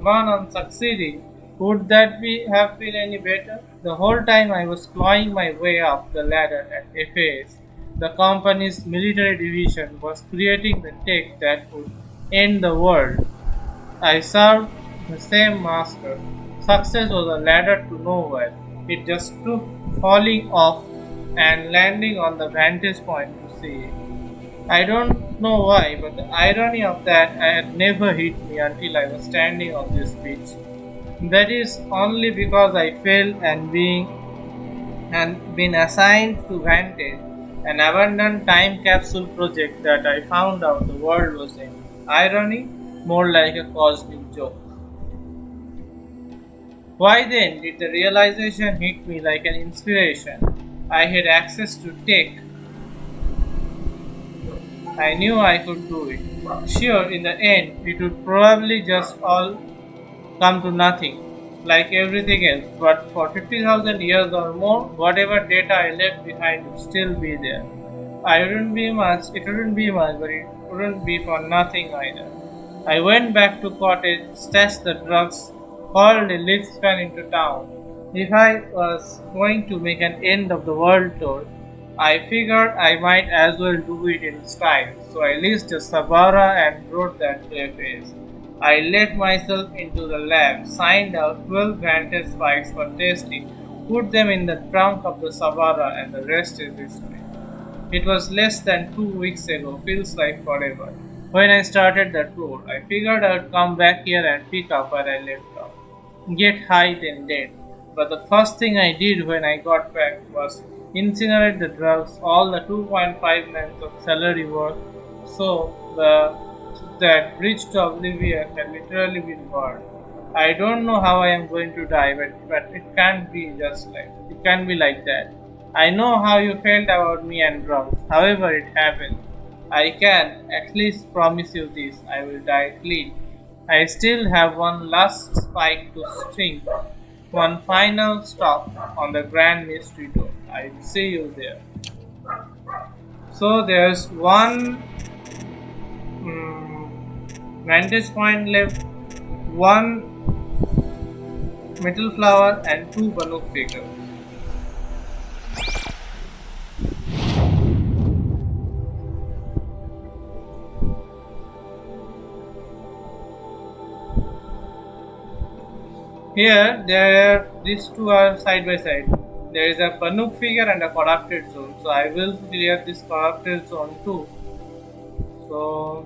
gone on succeeding, would that have been any better? The whole time I was clawing my way up the ladder at FAS, the company's military division was creating the tech that would end the world. I served the same master. Success was a ladder to nowhere. It just took falling off and landing on the vantage point to see it. I don't know why, but the irony of that had never hit me until I was standing on this beach. That is only because I failed and been assigned to Vantage, an abandoned time capsule project that I found out the world was in. Irony, more like a cosmic joke. Why then did the realization hit me like an inspiration? I had access to tech. I knew I could do it. Sure, in the end, it would probably just all come to nothing, like everything else, but for 50,000 years or more, whatever data I left behind would still be there. It wouldn't be much, but it wouldn't be for nothing either. I went back to cottage, stashed the drugs, called a lift span into town. If I was going to make an end of the world tour, I figured I might as well do it in style, so I leased a Sabara and wrote that to a face. I let myself into the lab, signed out 12 granted spikes for testing, put them in the trunk of the Savara, and the rest is history. It was less than 2 weeks ago, feels like forever. When I started the tour, I figured I'd come back here and pick up where I left off. Get high then dead. But the first thing I did when I got back was incinerate the drugs, all the 2.5 months of salary worth, so that bridge to oblivion can literally be burned. I don't know how I am going to die, but it can't be it can't be like that. I know how you felt about me and drugs. However it happened. I can at least promise you this, I will die clean. I still have one last spike to string, one final stop on the Grand Mystery Tour. I'll see you there. So there's one vantage point left, one metal flower, and two Banuk figures. Here, these two are side by side. There is a Banuk figure and a corrupted zone. So I will clear this corrupted zone too. So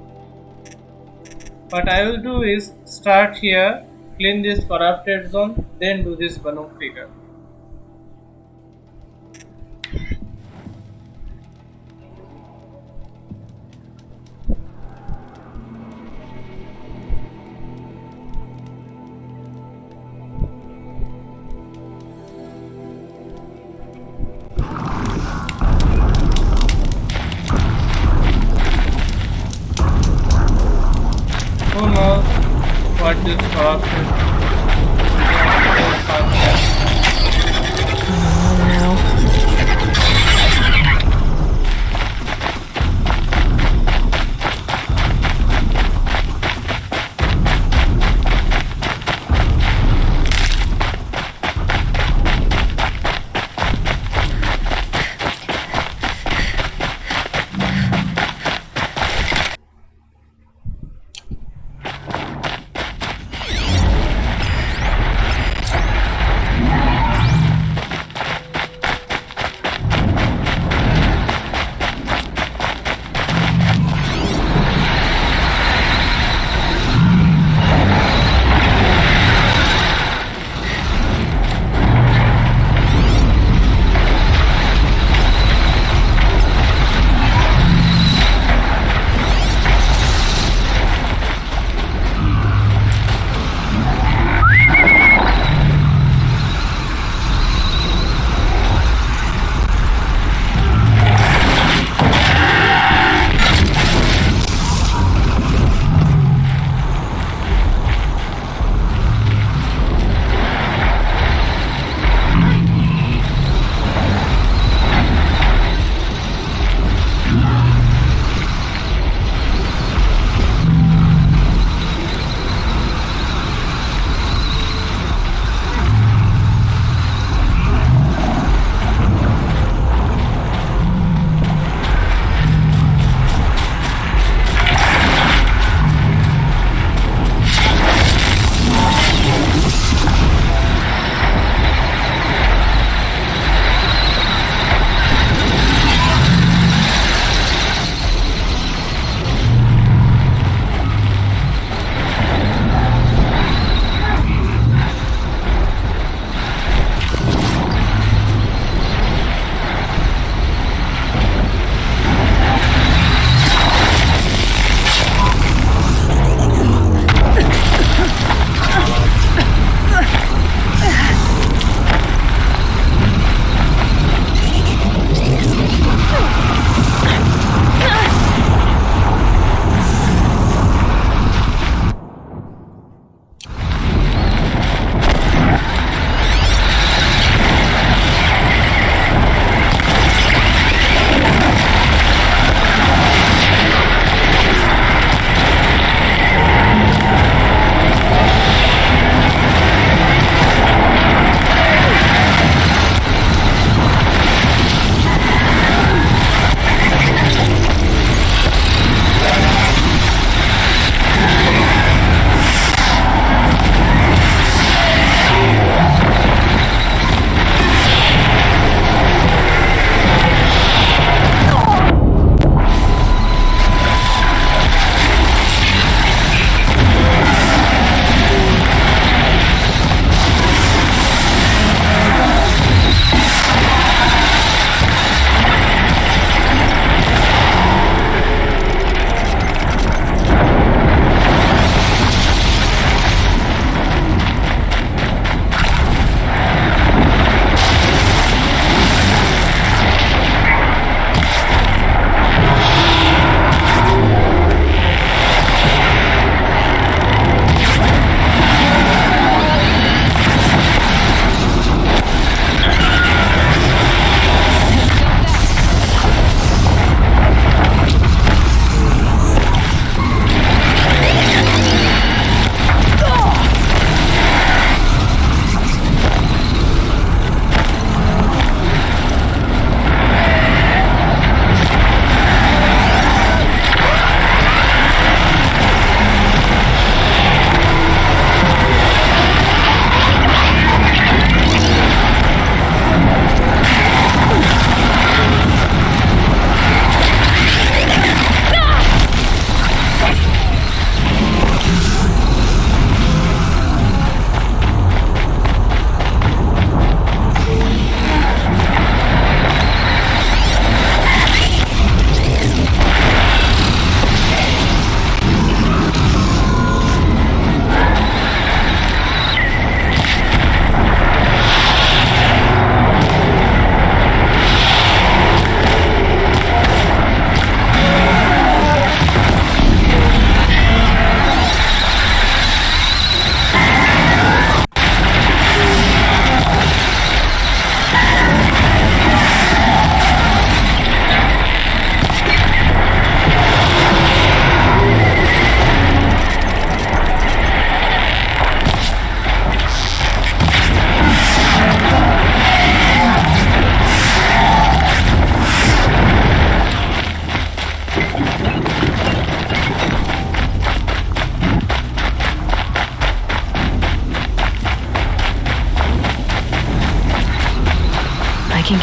what I will do is start here, clean this corrupted zone, then do this Banuk figure. Who knows what this corrupted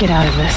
get out of this.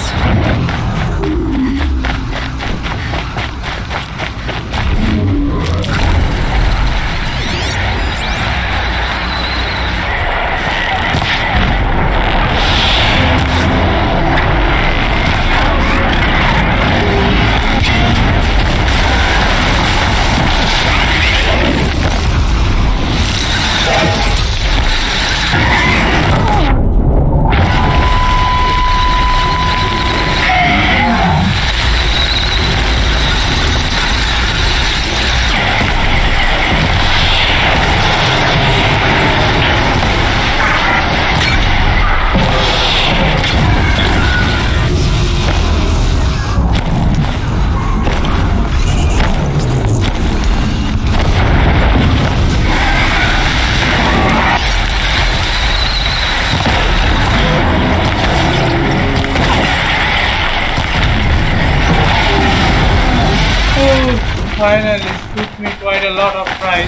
Finally, it took me quite a lot of tries.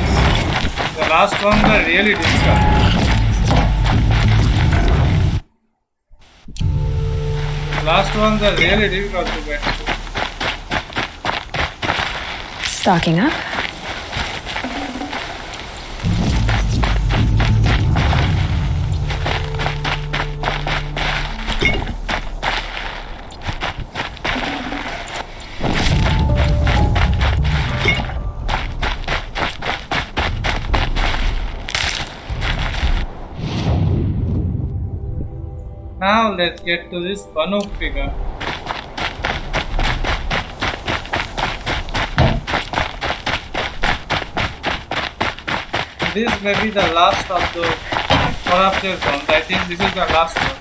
The last one was really difficult. Last ones are really difficult to get through. Stocking up. Now let's get to this Banuk figure. This may be the last of the corrupted ones. I think this is the last one.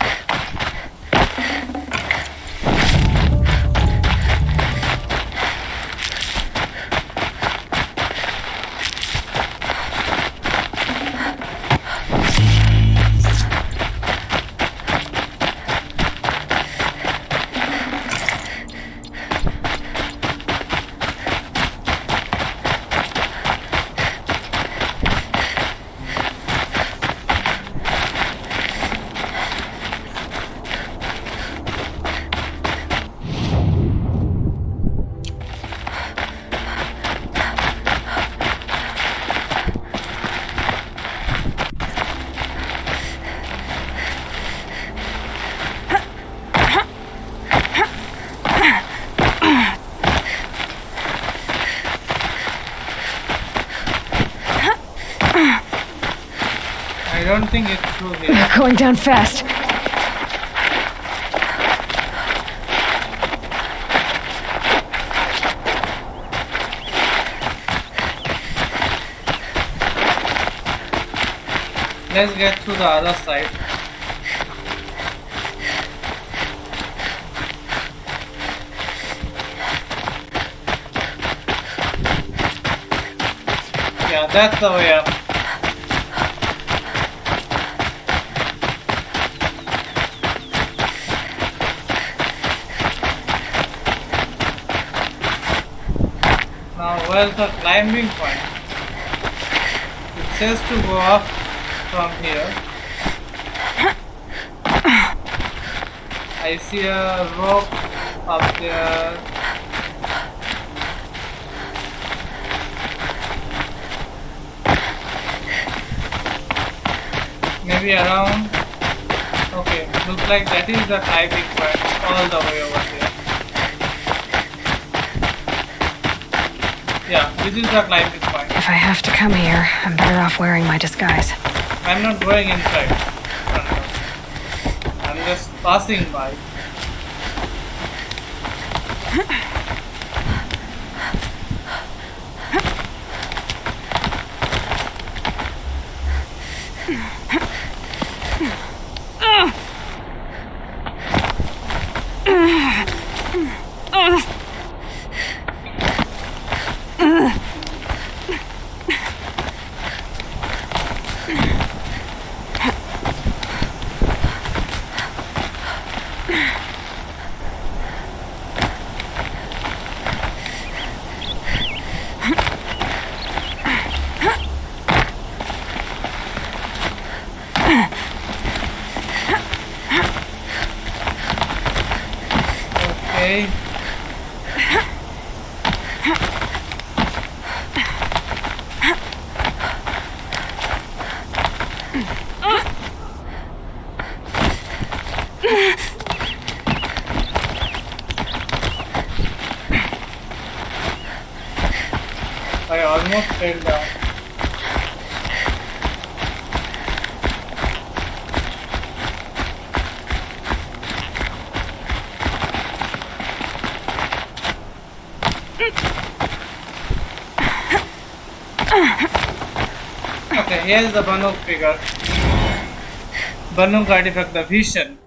I don't think it's through here. We're going down fast. Let's get to the other side. Yeah, that's the way up. Now, where's the climbing point? It says to go up from here. I see a rope up there. Maybe around. Okay, looks like that is the climbing point all the way over there. Yeah, this is the climbing point. If I have to come here, I'm better off wearing my disguise. I'm not going inside. I'm just passing by. I almost fell down. Okay, here's the Banuk figure. Banuk artifact, the vision.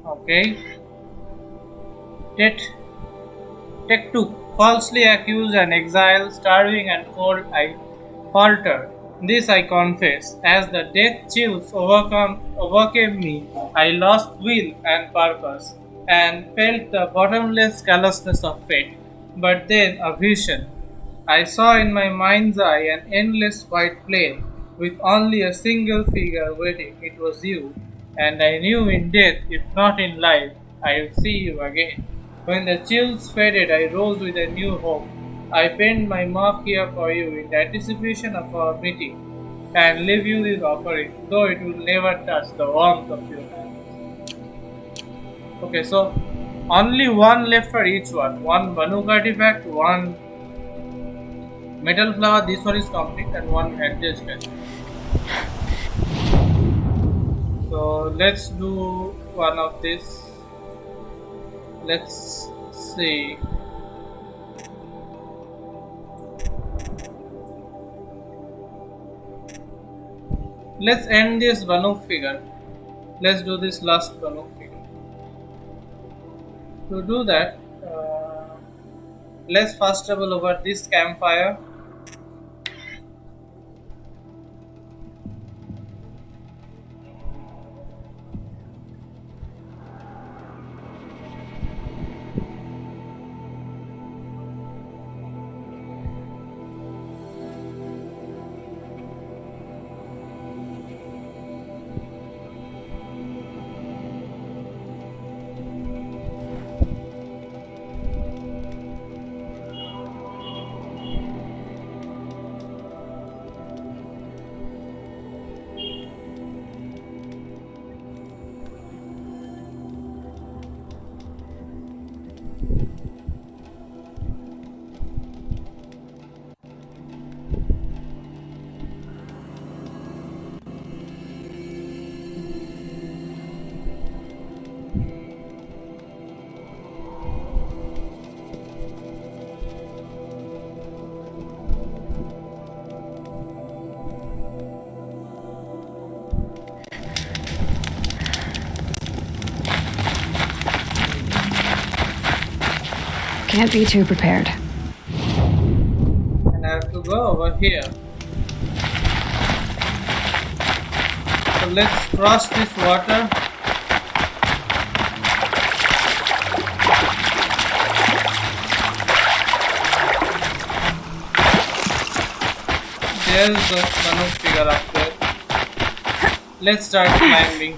Okay. Take 2. Falsely accused and exiled, starving and cold, I faltered. This I confess. As the death chills overcame me, I lost will and purpose, and felt the bottomless callousness of fate. But then a vision. I saw in my mind's eye an endless white plain, with only a single figure waiting. It was you, and I knew in death, if not in life, I would see you again. When the chills faded, I rose with a new hope. I penned my mark here for you in anticipation of our meeting, and leave you this offering, though it will never touch the warmth of your hands. Okay, so only one left for each one. One Banuk artifact, one metal flower, this one is complete, and one adjustment. So let's do one of this. Let's see. Let's end this Banuk figure. Let's do this last Banuk figure. To do that, let's fast travel over this campfire. Can't be too prepared. And I have to go over here. So let's cross this water. There's the Banuk figure up there. Let's start climbing.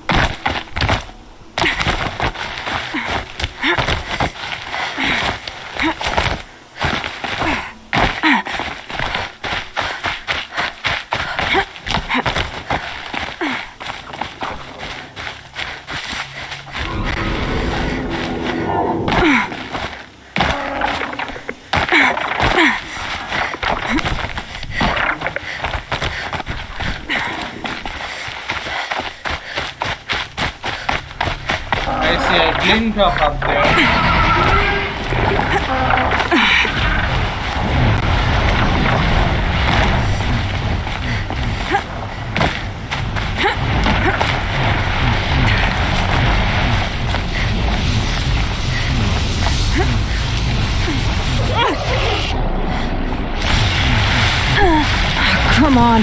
Glint up there. Come on.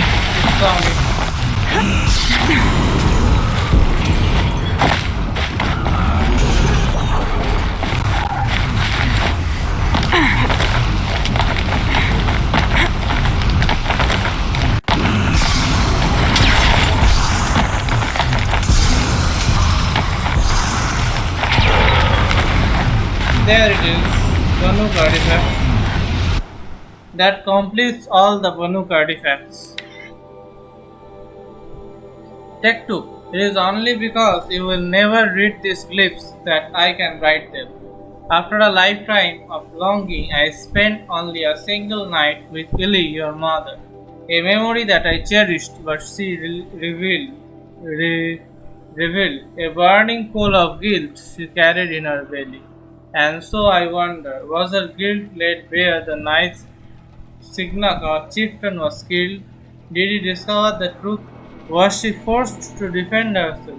There it is, Banuk artifact. that completes all the Banuk artifacts. Tech 2. It is only because you will never read these glyphs that I can write them. After a lifetime of longing, I spent only a single night with Lily, your mother. A memory that I cherished, but she re- revealed a burning coal of guilt she carried in her belly. And so I wonder, was her guilt laid bare the night Signac, our chieftain, was killed? Did he discover the truth? Was she forced to defend herself?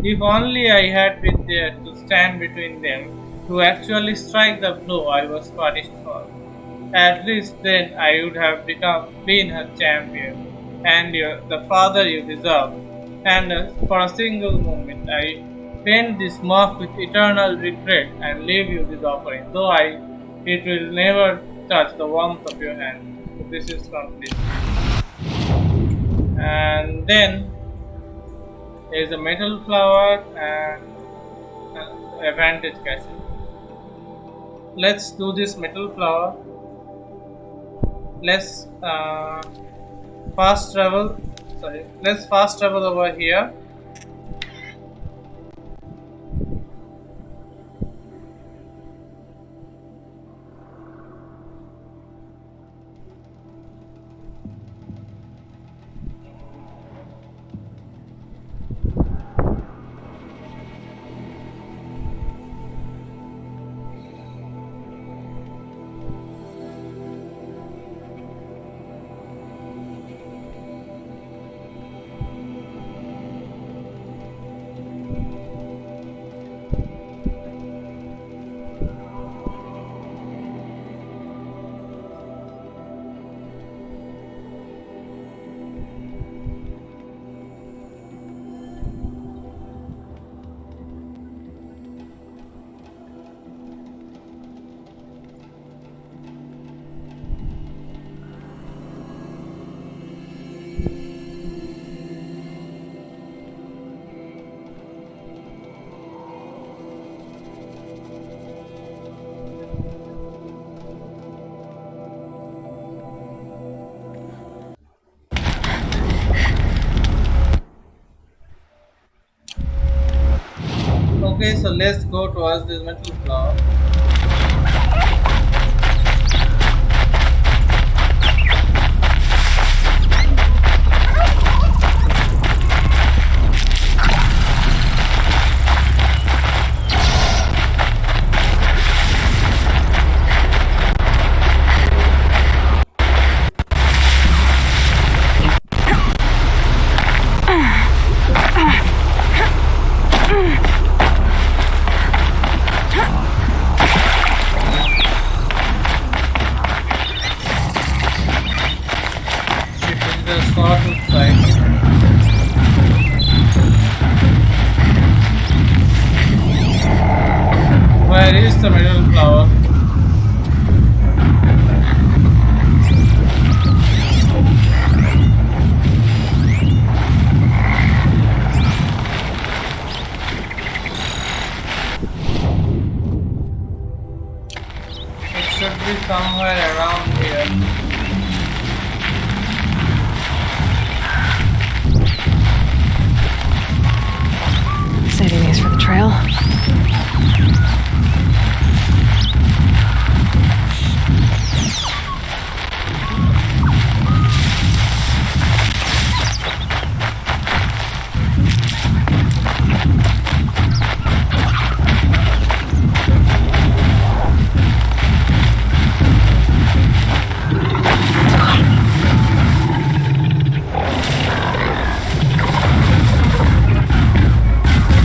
If only I had been there to stand between them, to actually strike the blow I was punished for. At least then I would have been her champion, and the father you deserve. And for a single moment I paint this mark with eternal regret and leave you this offering, though it will never touch the warmth of your hand. So this is complete. And then there is a metal flower and advantage castle. Let's do this metal flower. Let's fast travel. Sorry, let's fast travel over here. Okay, so let's go towards this metal flower. Where is the middle flower? It should be somewhere around here. Saving these for the trail.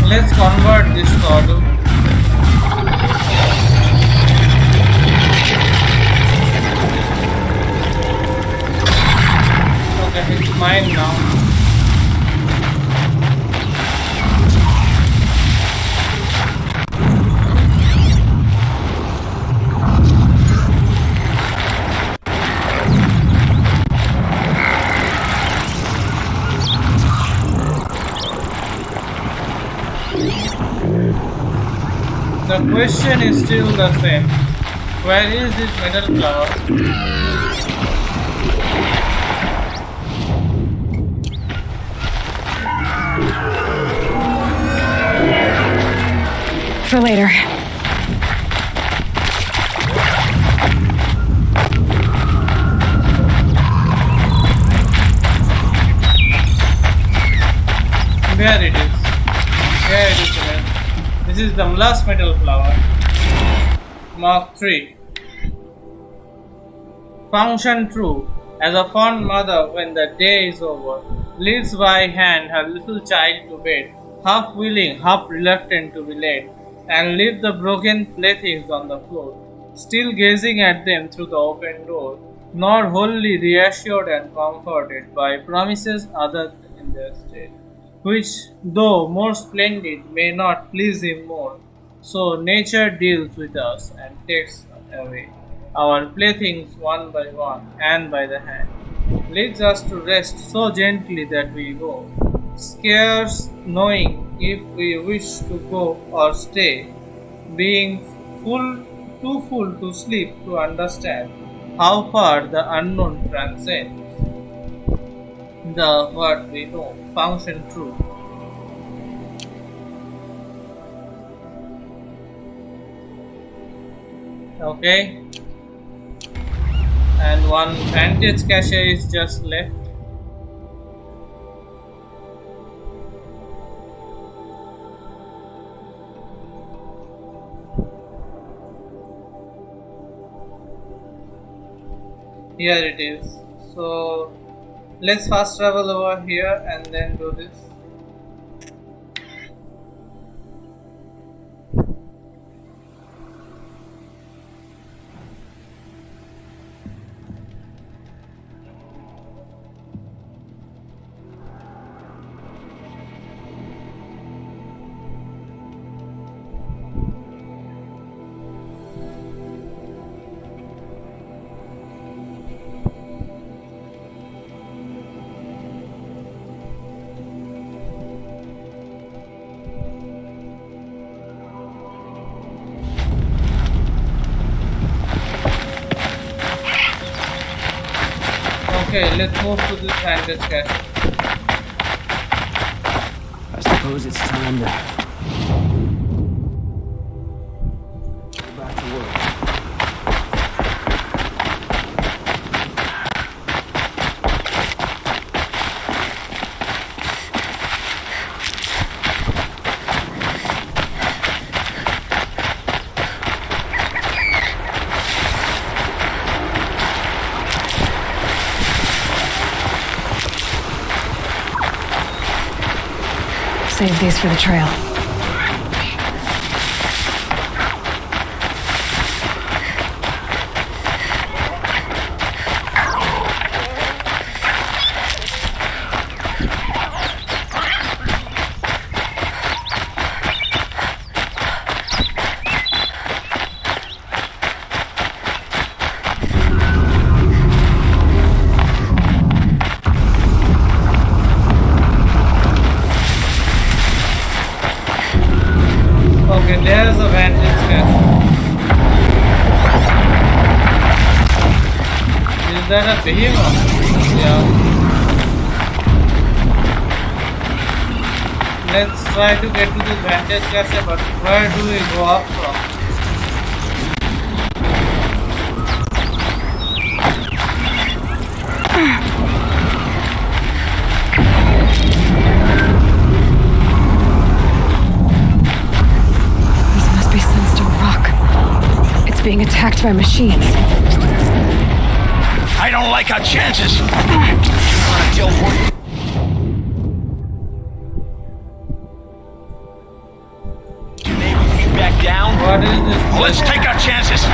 Let's convert this photo. Okay, it's mine now. The question is still the same. Where is this metal flower? For later. Where it is? Where it is, man? This is the last metal flower. Mark 3. Function true. As a fond mother, when the day is over, leads by hand her little child to bed, half willing, half reluctant to be led, and leave the broken playthings on the floor, still gazing at them through the open door, nor wholly reassured and comforted by promises other in their state, which, though more splendid, may not please him more. So nature deals with us and takes away our playthings one by one and by the hand, leads us to rest so gently that we go, scarce knowing if we wish to go or stay, being full too full to sleep to understand how far the unknown transcends the what we know, function true. Okay, and one vantage cache is just left. Here it is. So let's fast travel over here and then do this. Okay, let's move to this vantage cache. I suppose it's time to go back to work. Save these for the trail. Okay, there's a vantage cache. Is that a behemoth? Yeah. Let's try to get to this vantage cache, but where do we go up from? This must be Sunstone Rock. It's being attacked by machines. I don't like our chances. Wanna deal with- Maybe you back down? What is this? Let's take our chances.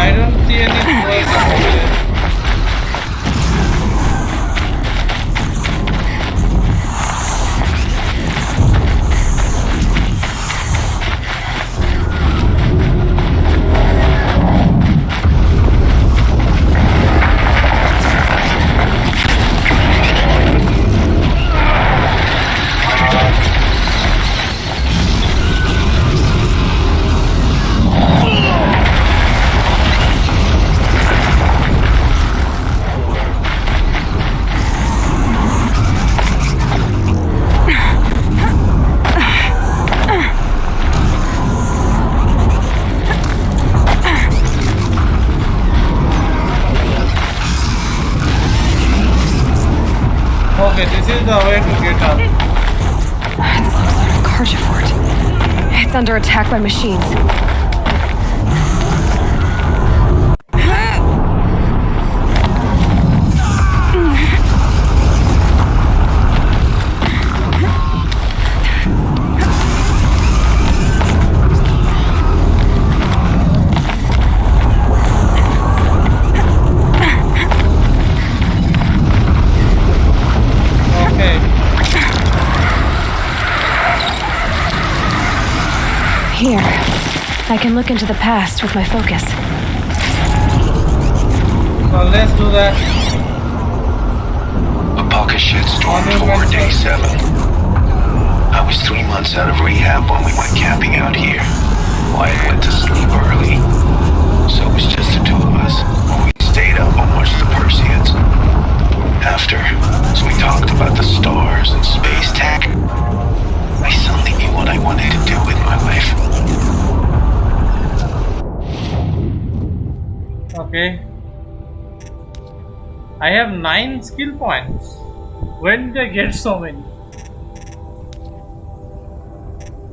I don't see any place over here. Okay, this is the way to get up. It's some sort of carja fort. It's under attack by machines. Okay. Here, I can look into the past with my focus. So let's do that. Apoca shitstorm for day 7. I was 3 months out of rehab when we went camping out here. Wyatt went to sleep early, so it was just the two of us. We stayed up and watched the Perseids. After, as we talked about the stars and space tech, I suddenly knew what I wanted to do with my life. Okay. I have 9 skill points. When did I get so many?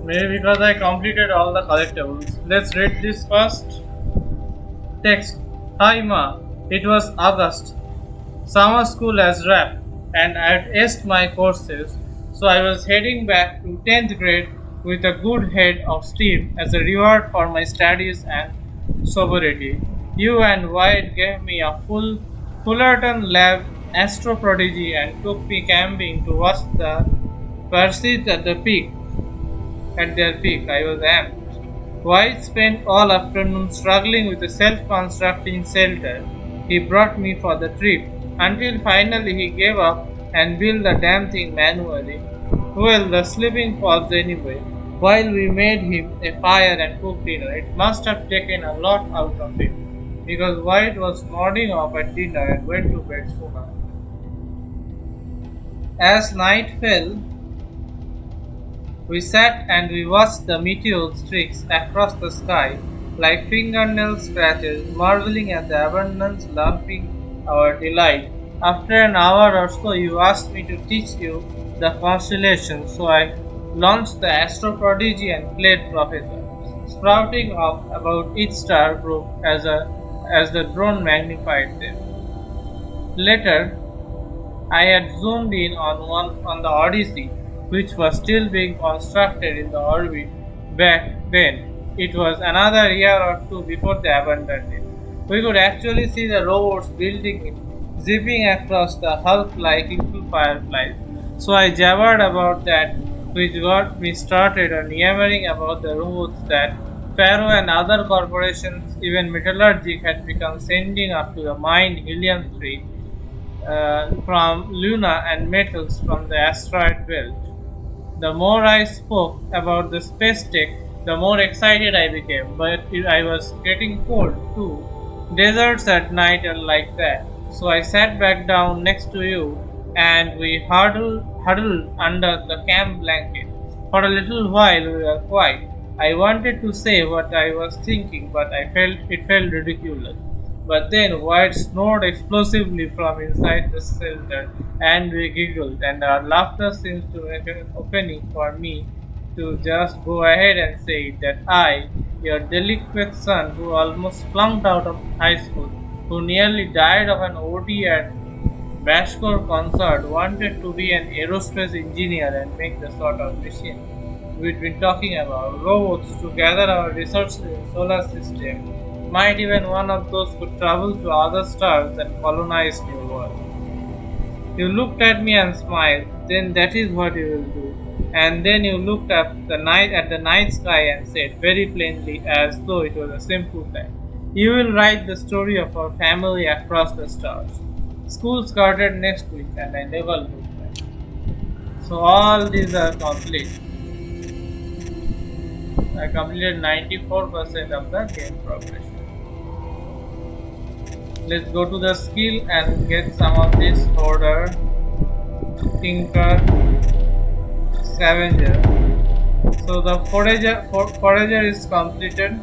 Maybe because I completed all the collectibles. Let's read this first. Text. Hi Ma, it was August. Summer school has wrapped and I had aced my courses, so I was heading back to 10th grade with a good head of steam as a reward for my studies and sobriety. You and Wyatt gave me a Fullerton lab astro prodigy and took me camping to watch the Perseids at their peak. I was amped. Wyatt spent all afternoon struggling with a self-constructing shelter he brought me for the trip, until finally he gave up and built the damn thing manually. Well, the sleeping pods anyway, while we made him a fire and cooked dinner. It must have taken a lot out of him, because Wyatt was nodding off at dinner and went to bed sooner. As night fell, we sat and we watched the meteor streaks across the sky like fingernail scratches, marveling at the abundance lumping our delight. After an hour or so, you asked me to teach you the constellations, so I launched the Astro Prodigy and played Professor, sprouting off about each star group as the drone magnified them. Later, I had zoomed in on the Odyssey, which was still being constructed in the orbit back then. It was another year or two before they abandoned it. We could actually see the robots building it, zipping across the Hulk like little fireflies. So I jabbered about that, which got me started on yammering about the robots that Faro and other corporations, even Metallurgic, had begun sending up to the mine Helium-3 from Luna and metals from the asteroid belt. The more I spoke about the space tech, the more excited I became, but I was getting cold too. Deserts at night are like that. So I sat back down next to you and we huddled under the camp blanket. For a little while we were quiet. I wanted to say what I was thinking, but it felt ridiculous. But then Wyatt snored explosively from inside the shelter, and we giggled, and our laughter seemed to make an opening for me to just go ahead and say that I, your delinquent son who almost flunked out of high school, who nearly died of an OD at Bashkor concert, wanted to be an aerospace engineer and make the sort of machine we'd been talking about, robots to gather our resources in solar system. Might even one of those could travel to other stars and colonize new worlds. You looked at me and smiled. Then that is what you will do. And then you looked up at the night sky and said very plainly, as though it was a simple fact, "You will write the story of our family across the stars." School started next week, and I never looked back. So all these are complete. I completed 94% of the game progression. Let's go to the skill and get some of this order. Tinker, Scavenger. So the forager is completed.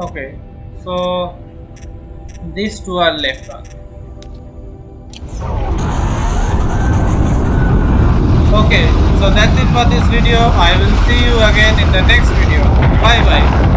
Okay, So these two are left on. Okay, so that's it for this video. I will see you again in the next video. Bye bye.